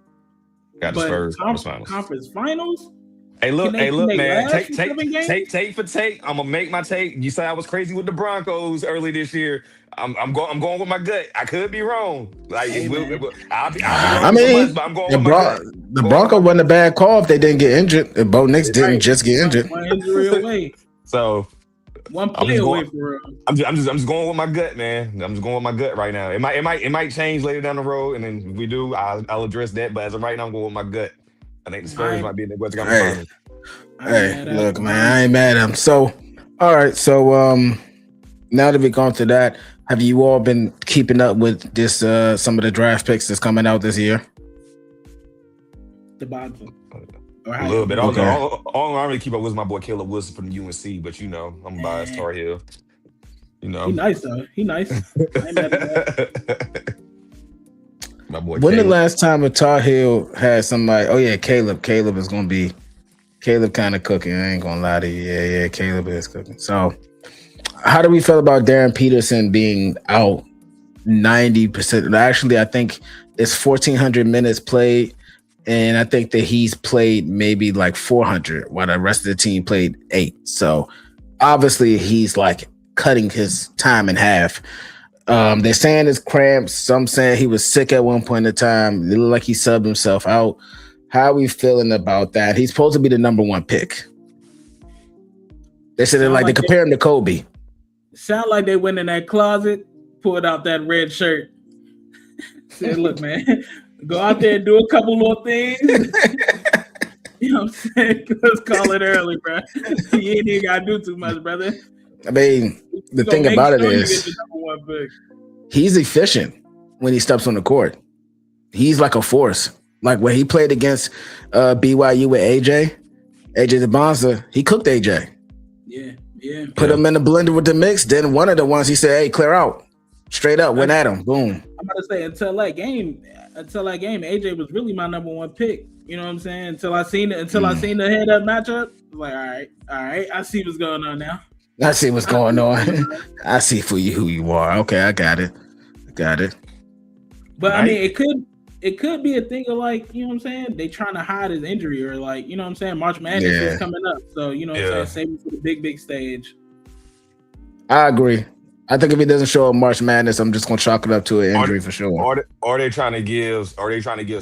Got the Spurs conference finals. Conference finals? Hey, look, man. Take for take. I'm gonna make my take. You said I was crazy with the Broncos early this year. I'm going with my gut. I could be wrong. Like I'll be wrong. I mean, but I'm going with my gut. The Broncos wasn't a bad call if they didn't get injured. If Bo Nix didn't just get injured. One injury away. So one play away for real. I'm just going with my gut, man. I'm just going with my gut right now. It might change later down the road, and then if we do, I'll address that. But as of right now, I'm going with my gut. I think the Spurs might be in the Western Conference Finals. Hey, look, man, I ain't mad at him. So, all right. So, now that we've gone through that, have you all been keeping up with this? Some of the draft picks that's coming out this year. The bottom. A little bit. All I really keep up with is my boy Caleb Wilson from UNC, but I'm biased Tar Heel. He nice though. He nice. I ain't mad at that. My boy. When the last time a Tar Heel had somebody? Oh yeah, Caleb. Caleb is gonna be. Caleb kind of cooking. I ain't gonna lie to you. Yeah, Caleb is cooking. So, how do we feel about Darren Peterson being out 90%? Actually, I think it's 1,400 minutes played, and I think that he's played maybe like 400, while the rest of the team played 8. So, obviously, he's like cutting his time in half. They're saying it's cramps. Some saying he was sick at one point in time. It looked like he subbed himself out. How are we feeling about that? He's supposed to be the number 1 pick. They said they compare him to Kobe. Sound like they went in that closet, pulled out that red shirt, said, "Look, man, go out there and do a couple more things." You know what I'm saying? Let's call it early, bro. You ain't even gotta do too much, brother. I mean, the thing about it is, he's efficient when he steps on the court. He's like a force. Like when he played against BYU with AJ DeBonza, he cooked AJ. Yeah. Put him in the blender with the mix. Then one of the ones he said, "Hey, clear out." Straight up, went at him. Boom. I'm about to say until that game, AJ was really my number 1 pick. You know what I'm saying? Until I seen the head up matchup, like, all right, I see what's going on now. I see what's going on. I see for you who you are. Okay, I got it. But I mean, it could be a thing of like, you know what I'm saying? They trying to hide his injury or like, you know what I'm saying? March Madness is coming up. So, you know what I'm saying? Save it for the big stage. I agree. I think if he doesn't show up March Madness, I'm just gonna chalk it up to an injury for sure. Are they trying to give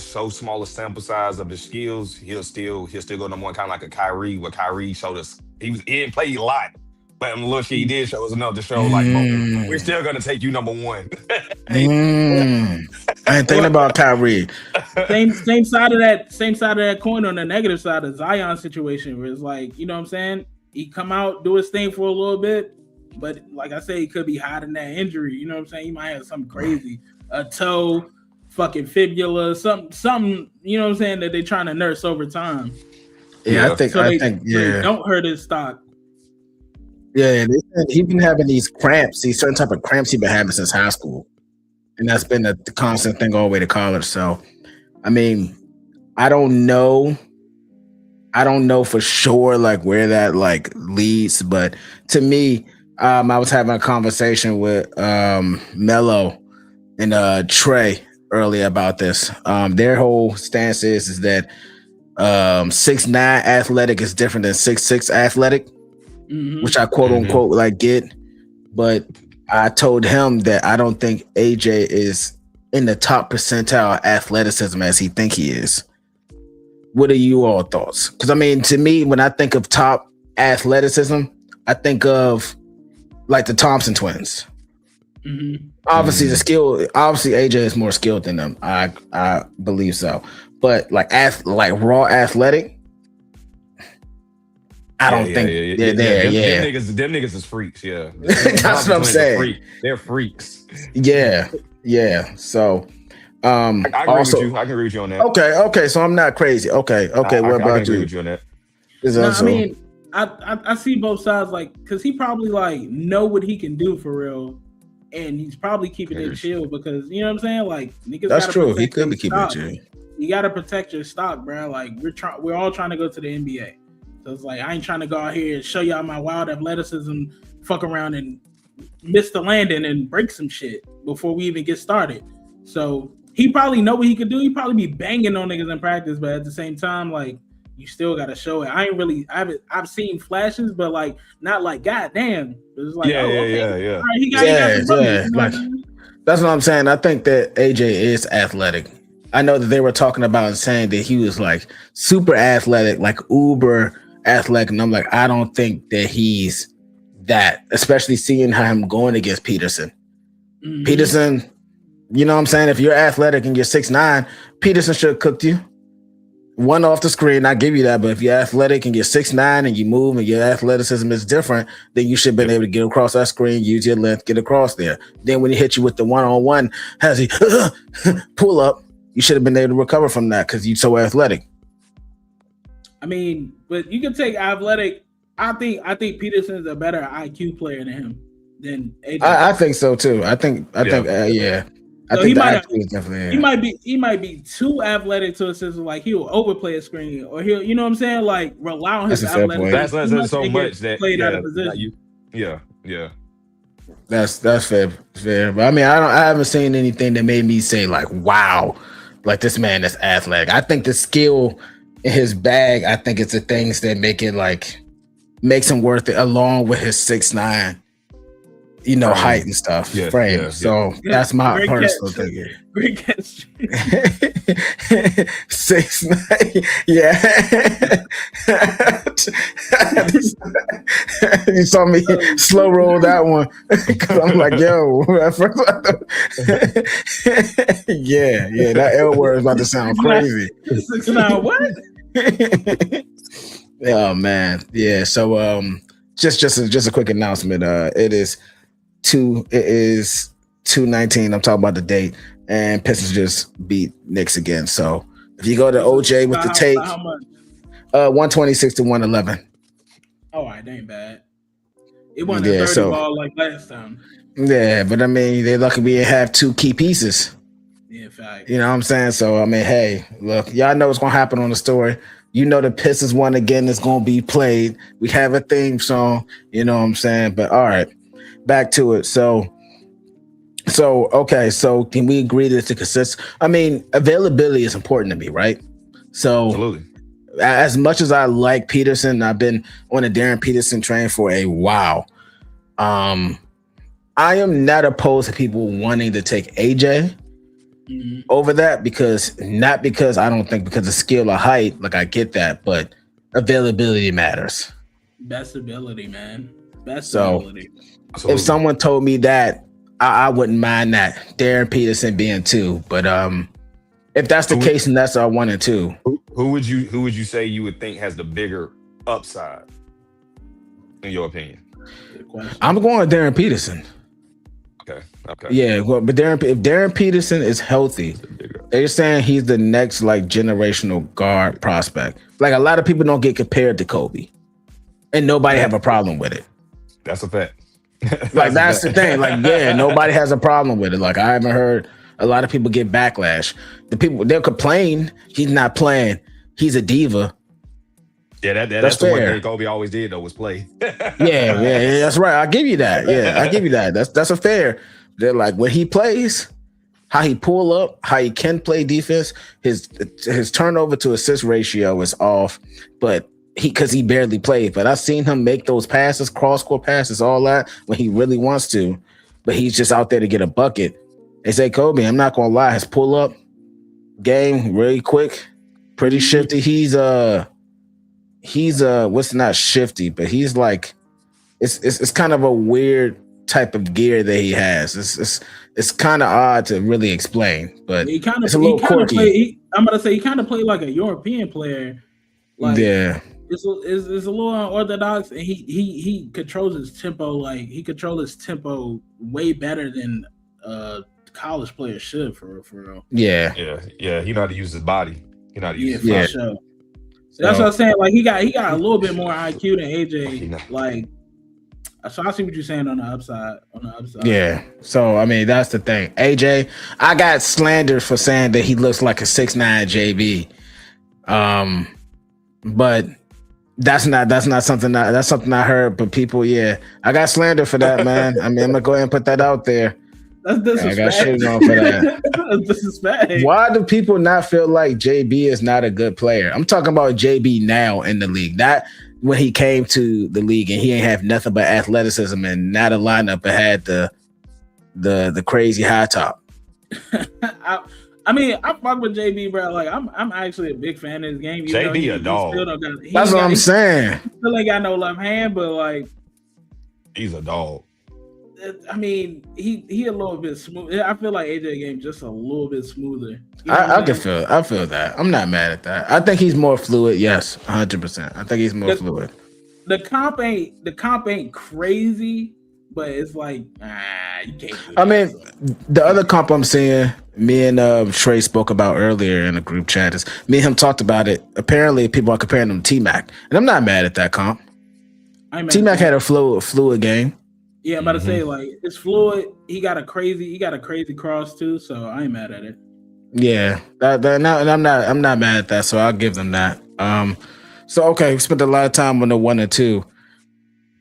so small a sample size of the skills? He'll still go number 1, kind of like a Kyrie, where Kyrie showed us he didn't play a lot. But look, he did show us enough to show like we're still gonna take you number 1. I ain't thinking about Kyrie. Same side of that coin on the negative side of Zion's situation, where it's like, you know what I'm saying? He come out, do his thing for a little bit, but like I say, he could be hiding that injury. You know what I'm saying? He might have something crazy, a toe, fucking fibula, something. You know what I'm saying, that they're trying to nurse over time. Yeah, I think so they don't hurt his stock. Yeah, he's been having these cramps, these certain type of cramps he's been having since high school. And that's been the constant thing all the way to college. So, I mean, I don't know for sure like where that like leads, but to me, I was having a conversation with Melo and Trey earlier about this. Their whole stance is that 6'9" athletic is different than 6'6" athletic. Mm-hmm. Which I quote unquote like get, but I told him that I don't think AJ is in the top percentile athleticism as he think he is. What are you all thoughts? Because I mean, to me, when I think of top athleticism, I think of like the Thompson twins. Obviously, obviously AJ is more skilled than them. I believe so. But like raw athletic, I don't think they're there. Them niggas is freaks. Yeah, that's what I'm saying. They're freaks. Yeah. So, I agree with you. I can agree with you on that. Okay. So I'm not crazy. Okay. What about I you? agree with you on that. No, I mean, I see both sides, like, because he probably like know what he can do for real, and he's probably keeping it chill because you know what I'm saying. Like, niggas that's true. He could be keeping it chill. You gotta protect your stock, bro. Like we're all trying to go to the NBA. So it's like I ain't trying to go out here and show y'all my wild athleticism, fuck around and miss the landing and break some shit before we even get started. So he probably know what he could do. He probably be banging on niggas in practice, but at the same time, like you still gotta show it. I've seen flashes, but like not like goddamn. It's like yeah. All right, he got some yeah. Like, that's what I'm saying. I think that AJ is athletic. I know that they were talking about saying that he was like super athletic, like uber athletic, and I'm like, I don't think that he's that, especially seeing how him going against Peterson. Peterson, you know what I'm saying? If you're athletic and you're 6'9", Peterson should have cooked you. One off the screen, I give you that, but if you're athletic and you're 6'9" and you move and your athleticism is different, then you should have been able to get across that screen, use your length, get across there. Then when he hit you with the one-on-one, has he pull up, you should have been able to recover from that because you're so athletic. I mean, but you can take athletic. I think Peterson's a better IQ player than him than AJ. I think so too. I think yeah. So he might be too athletic to assist. Like he'll overplay a screen, or he'll, you know what I'm saying, like rely on his athleticism. That's so much that played out of position. Yeah. That's fair. But I mean, I haven't seen anything that made me say like, wow, like this man is athletic. I think the skill in his bag, I think it's the things that makes him worth it, along with his 6'9", height and stuff, frame. Yeah. So that's my personal thing. Great catch. 6'9", yeah. You saw me slow roll that one because I'm like, yo. At first yeah, that L word is about to sound crazy. 6'9", what? Oh man, yeah. So just a quick announcement. It is 2/19. I'm talking about the date, and Pistons just beat Knicks again. So if you go to OJ with the take, 126-111. All right, that ain't bad. It wasn't a 30 ball like last time. Yeah, but I mean, they're lucky we didn't have two key pieces. Yeah, fact. You know what I'm saying? So I mean, hey, look, y'all know what's gonna happen on the story. You know the Pistons one again is gonna be played. We have a theme song, you know what I'm saying? But all right, back to it. So okay, so can we agree that it's a consistent? I mean, availability is important to me, right? So absolutely. As much as I like Peterson, I've been on a Darren Peterson train for a while. I am not opposed to people wanting to take AJ over that because I don't think because of skill or height, like I get that, but availability matters. Best ability, man. Best ability. If someone told me that, I wouldn't mind that. Darren Peterson being 2, but if that's the case, and that's our 1 and 2. Who would you say you would think has the bigger upside, in your opinion? I'm going with Darren Peterson. Okay. Yeah, well, but if Darren Peterson is healthy, they're saying he's the next like generational guard prospect. Like a lot of people don't get compared to Kobe, and nobody have a problem with it. That's a fact. That's the thing. Like, yeah, nobody has a problem with it. Like I haven't heard a lot of people get backlash. The people they'll complain he's not playing. He's a diva. Yeah, that's the one thing Kobe always did though was play. yeah, that's right. I give you that. Yeah, I give you that. That's a fair. They're like when he plays, how he pull up, how he can play defense. His turnover to assist ratio is off, but because he barely played. But I've seen him make those passes, cross court passes, all that when he really wants to. But he's just out there to get a bucket. They say Kobe, I'm not gonna lie, his pull up game really quick, pretty shifty. He's what's not shifty, but he's like it's kind of a weird type of gear that he has. It's kind of odd to really explain, but He kind of it's a little quirky. I'm gonna say he kind of played like a European player. Like, yeah, it's a little unorthodox, and he controls his tempo. Like, he controls his tempo way better than college players should, for real. yeah. He know how to use his body. He know how to use his for body. sure. So that's what I'm saying. Like, he got a little bit more IQ than AJ. Like, so I see what you're saying on the upside. Yeah. So I mean, that's the thing. AJ, I got slandered for saying that he looks like a 6'9" JB. But that's not something that's something I heard. But people, I got slandered for that, man. I mean, I'm gonna go ahead and put that out there. That's disrespect. I got shit on for that. That's disrespect. Why do people not feel like JB is not a good player? I'm talking about JB now in the league, not when he came to the league and he ain't have nothing but athleticism and not a lineup that had the crazy high top. I mean, I fuck with JB, bro. Like, I'm actually a big fan of his game. JB a dog. That's what I'm saying. He still ain't got no left hand, but like, he's a dog. I mean, he a little bit smooth. I feel like AJ game just a little bit smoother. I feel that. I'm not mad at that. I think he's more fluid. Yes, 100%. I think he's more fluid. The comp ain't crazy, but it's like, you can't. I mean, the other comp I'm seeing, me and Trey spoke about earlier in the group chat, is me and him talked about it. Apparently, people are comparing him to T-Mac, and I'm not mad at that comp. T-Mac had a fluid game. Yeah, I'm about to say, like, it's fluid. He got a crazy cross too, so I ain't mad at it. Yeah, I'm not mad at that, so I'll give them that. So okay, we spent a lot of time on the 1 and 2.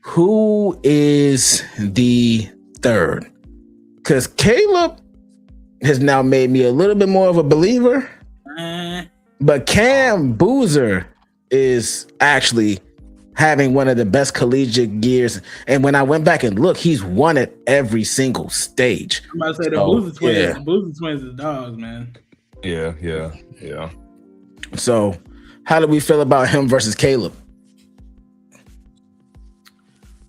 Who is the third? Because Caleb has now made me a little bit more of a believer, but Cam Boozer is actually having one of the best collegiate years. And when I went back and looked, he's won at every single stage. I'm about to say the Boozer twins. Yeah. The Boozer twins is dogs, man. Yeah. So, how do we feel about him versus Caleb?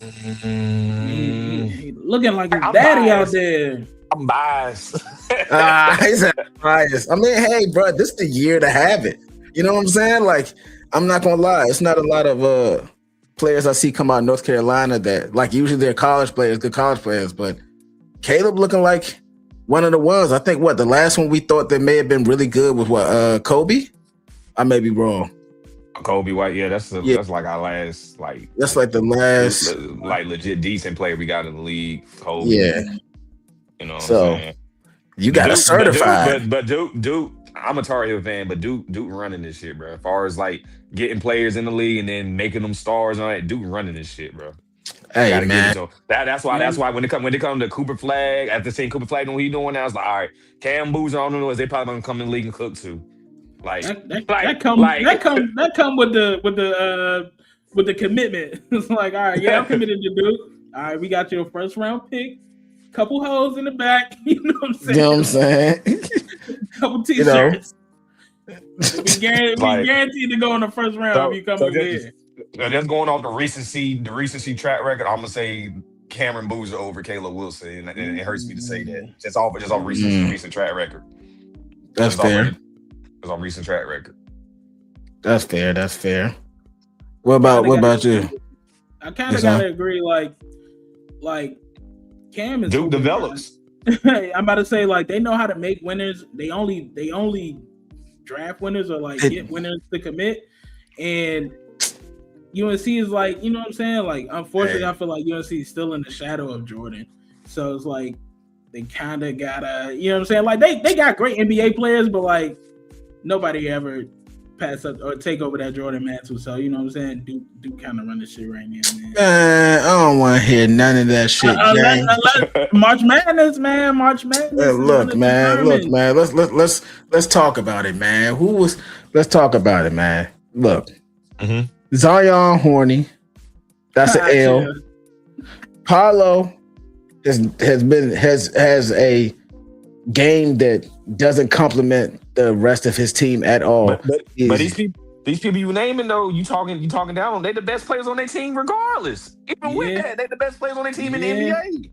He looking like his daddy out there. I'm biased. He's biased. I mean, hey, bro, this is the year to have it. You know what I'm saying? Like, I'm not gonna lie, it's not a lot of players I see come out of North Carolina that, like, usually they're college players, good college players, but Caleb looking like one of the ones. I think the last one we thought that may have been really good was Kobe? I may be wrong. Kobe White, that's like our last, like, that's like the last like legit decent player we got in the league. Kobe. Yeah. You know what so I'm saying? You got a certified. But Duke, I'm a Tar Heel fan, but Duke running this shit, bro. As far as like getting players in the league and then making them stars and all that, Duke running this shit, bro. Hey, man. That's why when it come to Cooper Flag, after seeing Cooper Flag and what he doing now, it's like, all right, Cam Boozer, I don't know, they probably gonna come in the league and cook too. Like that come with the commitment. It's like, all right, I'm committed to Duke. All right, we got your first round pick, couple hoes in the back. You know what I'm saying? You know what I'm saying? Couple t-shirts. We guaranteed to go in the first round if you come over here. Just going off the recency track record, I'm gonna say Cameron Boozer over Caleb Wilson, and it hurts me to say that. Just off recent track record. That's fair. It's on recent track record. That's fair. What about you? I kind of gotta agree. Like Cam is Duke develops. I'm about to say, like, they know how to make winners. They only draft winners or like get winners to commit. And UNC is like, you know what I'm saying? Like, unfortunately, I feel like UNC is still in the shadow of Jordan. So it's like they kind of gotta, you know what I'm saying? Like, they got great NBA players, but like nobody ever pass up or take over that Jordan mantle. So, you know what I'm saying? Duke kind of run this shit right now, man. I don't want to hear none of that shit. March Madness, man. March Madness. Look, man. Let's talk about it, man. Let's talk about it, man. Look, Zion horny. That's an L. Yeah. Paolo has a game that doesn't complement the rest of his team at all. But these people you naming though, you talking down on, they the best players on their team regardless. Even with that, they the best players on their team in the NBA.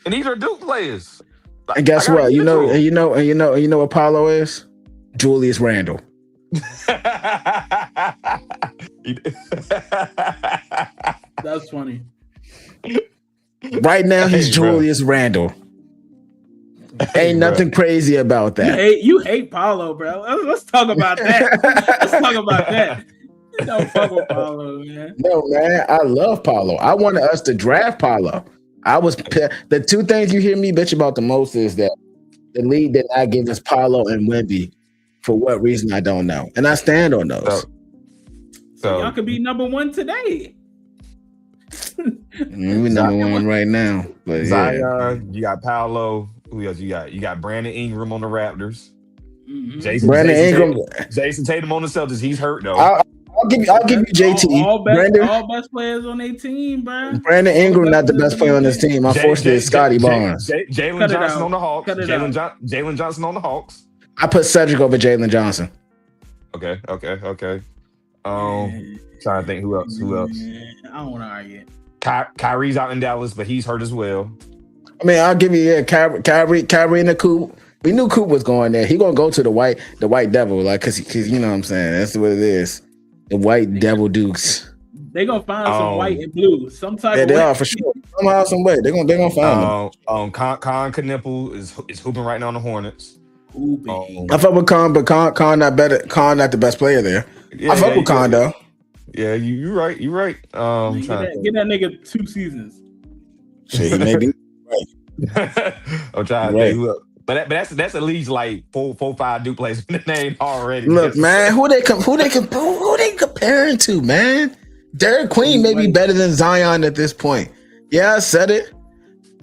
And these are Duke players. And guess what? You know what Paolo is? Julius Randle. That's funny. Right now, he's Julius Randle. Ain't nothing crazy about that. You hate Paulo, bro. Let's talk about that. Don't fuck with Paulo, man. No, man, I love Paulo. I wanted us to draft Paulo. The two things you hear me bitch about the most is that the league did not give us Paulo and Wemby. For what reason, I don't know. And I stand on those. So y'all could be number one today. We're number one right now. But Zion, you got Paolo. Who else you got? You got Brandon Ingram on the Raptors. Mm-hmm. Jason Tatum on the Celtics. He's hurt though. I'll give you JT. All best players on their team, bro. Brandon Ingram not the best player on this team. Unfortunately, it's Scotty Barnes. Jalen Johnson on the Hawks. Jalen Johnson on the Hawks. I put Cedric over Jalen Johnson. Okay. Trying to think who else. I don't want to argue. Kyrie's out in Dallas, but he's hurt as well. I mean, I'll give you Kyrie in the Coop. We knew Coop was going there. He gonna go to the white devil, like cause you know what I'm saying. That's what it is. The white devil Dukes. They gonna find some white and blue. Some type. Yeah, they are for sure. Somehow, some way. They gonna find them. Con Knueppel is hooping right now on the Hornets. I fuck with Con, but Con not better. Con not the best player there. I fuck with Con though. Yeah, you're right. You're right. Get that nigga 2 seasons. Shit, maybe. Right. I'm trying to think who else. But that's at least like 4-5 Duke players in the name already. Look, man, who they comparing to, man? Derek Queen may be better than Zion at this point. Yeah, I said it.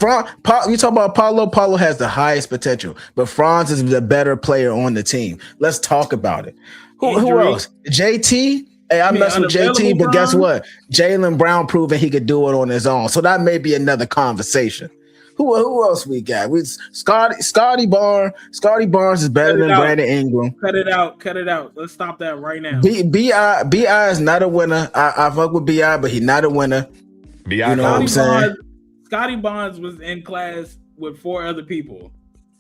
You talk about Paulo. Paulo has the highest potential, but Franz is the better player on the team. Let's talk about it. Who else? JT. Hey, I mess with JT, but guess what? Jaylen Brown proving he could do it on his own. So that may be another conversation. Who else we got? Scotty Barnes. Scotty Barnes is better than Brandon Ingram. Cut it out. Let's stop that right now. B.I. is not a winner. I fuck with B.I., but he's not a winner. B.I. You know what I'm saying? Scotty Barnes was in class with 4 other people.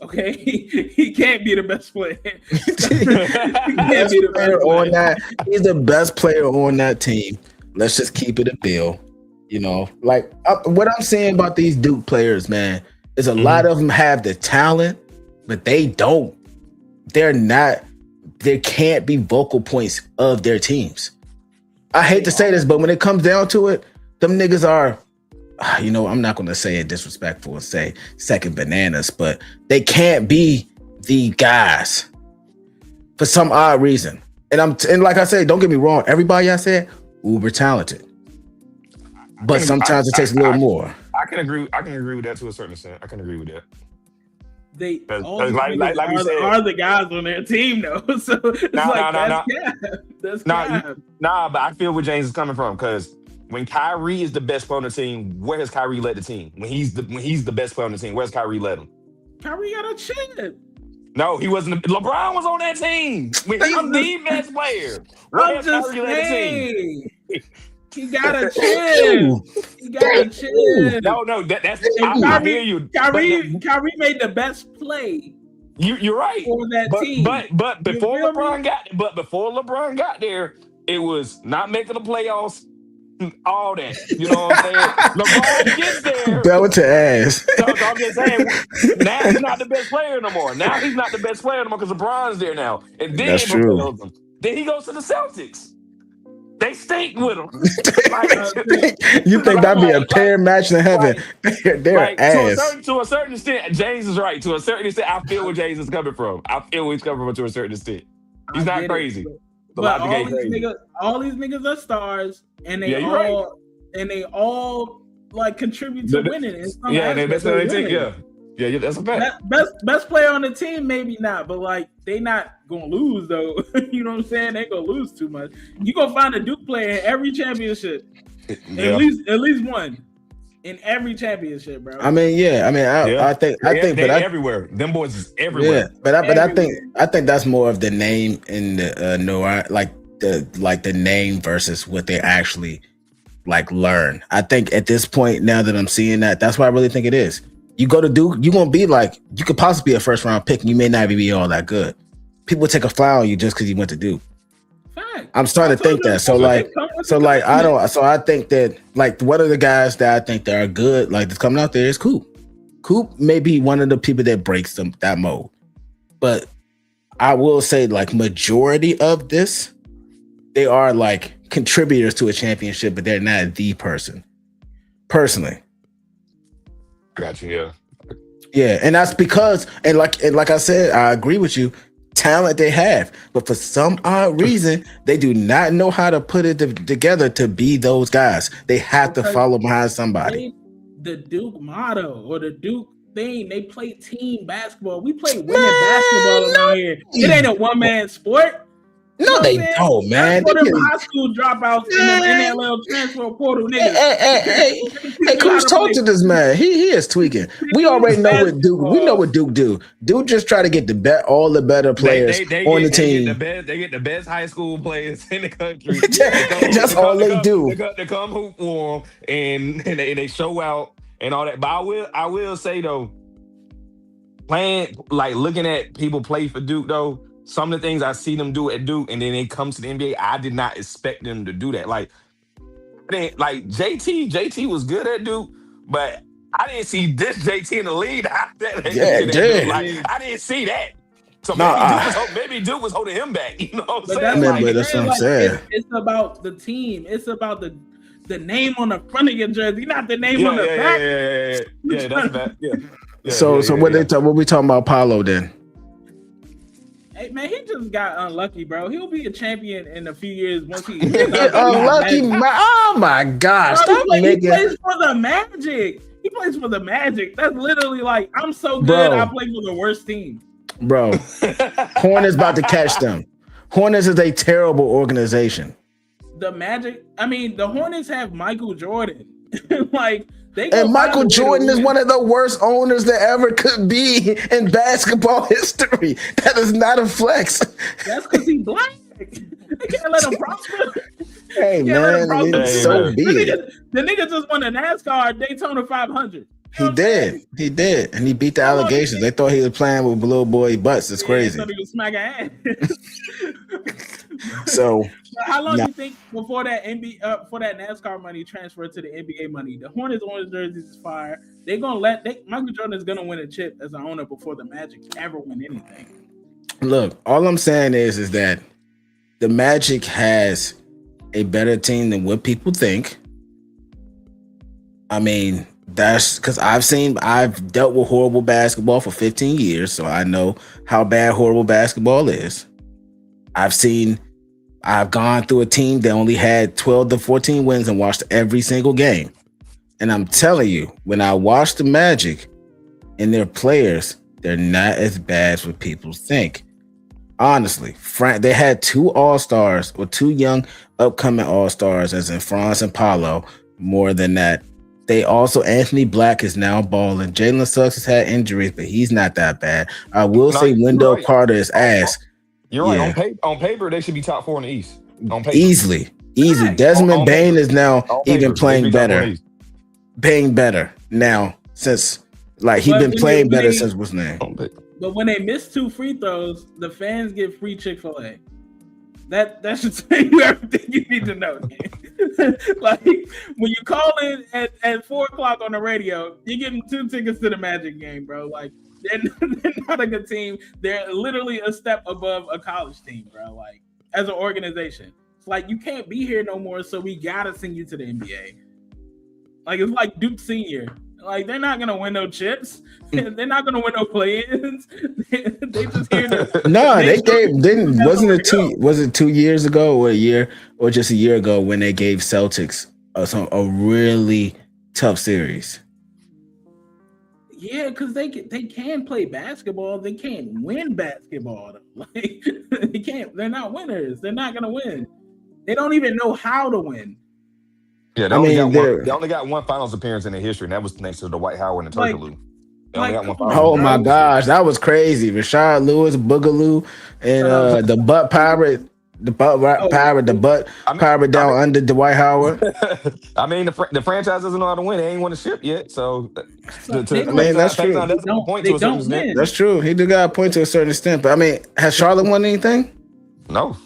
Okay, he can't be the best player. He can't be the best player on that. He's the best player on that team. Let's just keep it a bill. You know, like what I'm saying about these Duke players, man, is a lot of them have the talent, but they don't. They're not. There can't be vocal points of their teams. I hate to say this, but when it comes down to it, them niggas are. You know, I'm not going to say it disrespectful and say second bananas, but they can't be the guys for some odd reason. And like I said, don't get me wrong, everybody I said uber talented, but sometimes it takes a little more. I can agree with that to a certain extent. I can agree with that. They all are the guys on their team though. So it's but I feel where James is coming from because. When Kyrie is the best player on the team, where has Kyrie led the team? When he's the best player on the team, where's Kyrie led him? Kyrie got a chip. No, he wasn't. LeBron was on that team. When he's the best player. Where has Kyrie led the team? He got a chip. He got a chip. No, that's I hear you. Kyrie made the best play. You're right. For that team. But before LeBron got there, it was not making the playoffs. All that, you know what I'm saying? LeBron gets there. Bell to ass. So I'm just saying, now he's not the best player no more. Now he's not the best player no more because LeBron's there now. And then that's true. Then he goes to the Celtics. They stink with him. You think that'd be a pair match in heaven? They're ass. To a certain extent, James is right. To a certain extent, I feel where James is coming from. I feel where he's coming from to a certain extent. He's not crazy. But all these niggas are stars, and they all like contribute to winning. Yeah, that's what they think. Yeah, that's a fact. Best player on the team, maybe not, but like they not gonna lose though. You know what I'm saying? They gonna lose too much. You gonna find a Duke player in every championship, at least one. In every championship, bro. I mean, I think, but everywhere. Them boys is everywhere. Yeah, but I think that's more of the name in the like the name versus what they actually like learn. I think at this point, now that I'm seeing that, that's what I really think it is. You go to Duke, you're gonna be like, you could possibly be a first round pick, and you may not be all that good. People take a fly on you just because you went to Duke. Fact. I'm starting to think that. So I think that like one of the guys that I think that are good, like that's coming out there is Coop. Coop may be one of the people that breaks that mold. But I will say, like, majority of this, they are like contributors to a championship, but they're not the person. Personally. Gotcha, yeah. Yeah, and that's because, and like I said, I agree with you. Talent they have, but for some odd reason, they do not know how to put it together to be those guys. They have to follow behind somebody. The Duke motto or the Duke thing, they play team basketball. We play winning basketball around here. It ain't a one-man sport. No, they don't, man. For them high school dropouts in the NLL transfer portal niggas. Hey, Coach, talk to this man. He is tweaking. We already know what Duke. We know what Duke do. Duke just try to get all the better players on the team. They get the best high school players in the country. That's all they do. They come hoop for them and they show out and all that. But I will say though, looking at people play for Duke though. Some of the things I see them do at Duke, and then they come to the NBA, I did not expect them to do that. Like JT was good at Duke, but I didn't see this JT in the lead. I didn't see that. So maybe Duke was holding him back. You know what I'm saying? But that's what I'm saying. It's about the team. It's about the name on the front of your jersey, not the name on the back. Yeah, that's bad. Yeah. So what we talking about Paolo then? Hey man, he just got unlucky, bro. He'll be a champion in a few years once he unlucky. Oh my gosh! He plays for the Magic. He plays for the Magic. That's literally like, I'm so good. I play for the worst team, bro. Hornets about to catch them. Hornets is a terrible organization. The Magic. I mean, the Hornets have Michael Jordan. And Michael Jordan is one of the worst owners that ever could be in basketball history. That is not a flex. That's because he's black. They can't let him prosper. Hey, man, so be it. The nigga just won a NASCAR Daytona 500. He did. And he beat the allegations. They thought he was playing with little boy butts. It's crazy. He was smacking ass. So how long do you think before that for that NASCAR money transferred to the NBA money? The Hornets orange jerseys is fire. Michael Jordan is gonna win a chip as an owner before the Magic ever win anything. Look, all I'm saying is that the Magic has a better team than what people think. I mean, that's because I've dealt with horrible basketball for 15 years, so I know how bad horrible basketball is. I've gone through a team that only had 12 to 14 wins and watched every single game. And I'm telling you, when I watch the Magic and their players, they're not as bad as what people think. Honestly, they had two All-Stars or two young upcoming All-Stars, as in Franz and Paolo. More than that, they also, Anthony Black is now balling. Jalen Suggs has had injuries, but he's not that bad. I will say Wendell Carter is ass. You're right. On paper, they should be top 4 in the East. On paper. Easily. Desmond Bane is now even playing better. Playing better now since he's been playing better since what's name. But when they miss 2 free throws, the fans get free Chick-fil-A. That should tell you everything you need to know. Like when you call in at 4:00 on the radio, you're getting 2 tickets to the Magic game, bro. Like they're not a good team. They're literally a step above a college team, bro. Like as an organization, it's like you can't be here no more, so we gotta send you to the NBA. Like it's like Duke Senior. Like they're not gonna win no chips. They're not gonna win no play-ins. They just here to. No, was it 2 years ago or a year or just a year ago when they gave Celtics a really tough series? Yeah, because they can play basketball. They can't win basketball. Like they can't. They're not winners. They're not gonna win. They don't even know how to win. Yeah, they only got one finals appearance in their history, and that was thanks to the Dwight Howard and the Turkaloo. Oh my gosh, that was crazy. Rashard Lewis, Boogaloo, and the Butt Pirate. The butt power, the butt I mean, power down under Dwight Howard. I mean, the franchise doesn't know how to win. They ain't won a ship yet, so They I mean, that's true. Faison does have a point They to a certain don't extent. win. That's true. He do got a point to a certain extent. But I mean, has Charlotte won anything? No.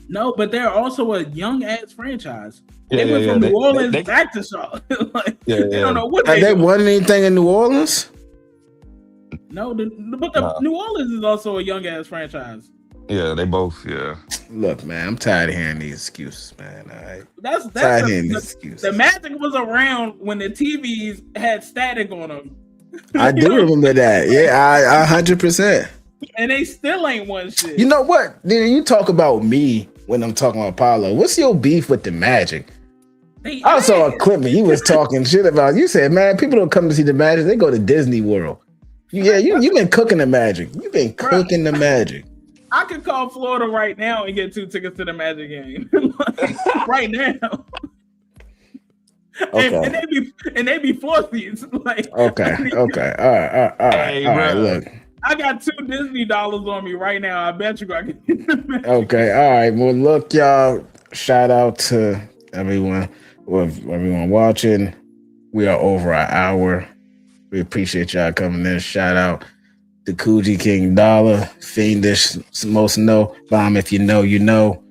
No, but they're also a young ass franchise. Yeah, They went yeah, from yeah. New Orleans They- back to Charlotte. Like, Yeah, they yeah. don't know what Have they doing. won anything in New Orleans? No, but Nah. New Orleans is also a young ass franchise. Yeah, they both. Yeah. Look, man, I'm tired of hearing these excuses, man. All right, That's tired of hearing the, these excuses. the Magic was around when the TVs had static on them. I do remember that. Yeah, I 100%. And they still ain't won shit. You know what? Then you talk about me when I'm talking about Paulo. What's your beef with the Magic? They I saw a ass. clip and you was talking shit about. You said, man, people don't come to see the Magic; they go to Disney World. Yeah, you've been cooking the Magic. You've been cooking the Magic. I could call Florida right now and get 2 tickets to the Magic game. Like, right now. Okay. And they be floor seats. Like, Okay. All right. Hey, All right. bro. Look. I got $2 Disney on me right now. I bet you I can get the Magic. Okay. All right. Well, look, y'all. Shout out to everyone watching. We are over an hour. We appreciate y'all coming in. Shout out to Coogee King Dollar, Fiendish, Most Know, Bomb. If you know, you know.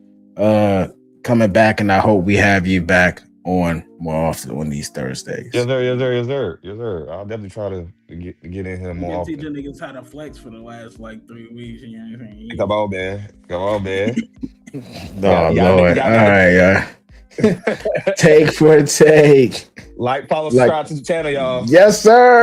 Coming back, and I hope we have you back on more often on these Thursdays. Yes, sir. I'll definitely try to get in here more You teach often. niggas how to flex for the last like 3 weeks and everything. Come on, man. Oh, y'all Lord. niggas- All right, y'all. Take for a take. Like, follow, subscribe to the channel, y'all. Yes, sir.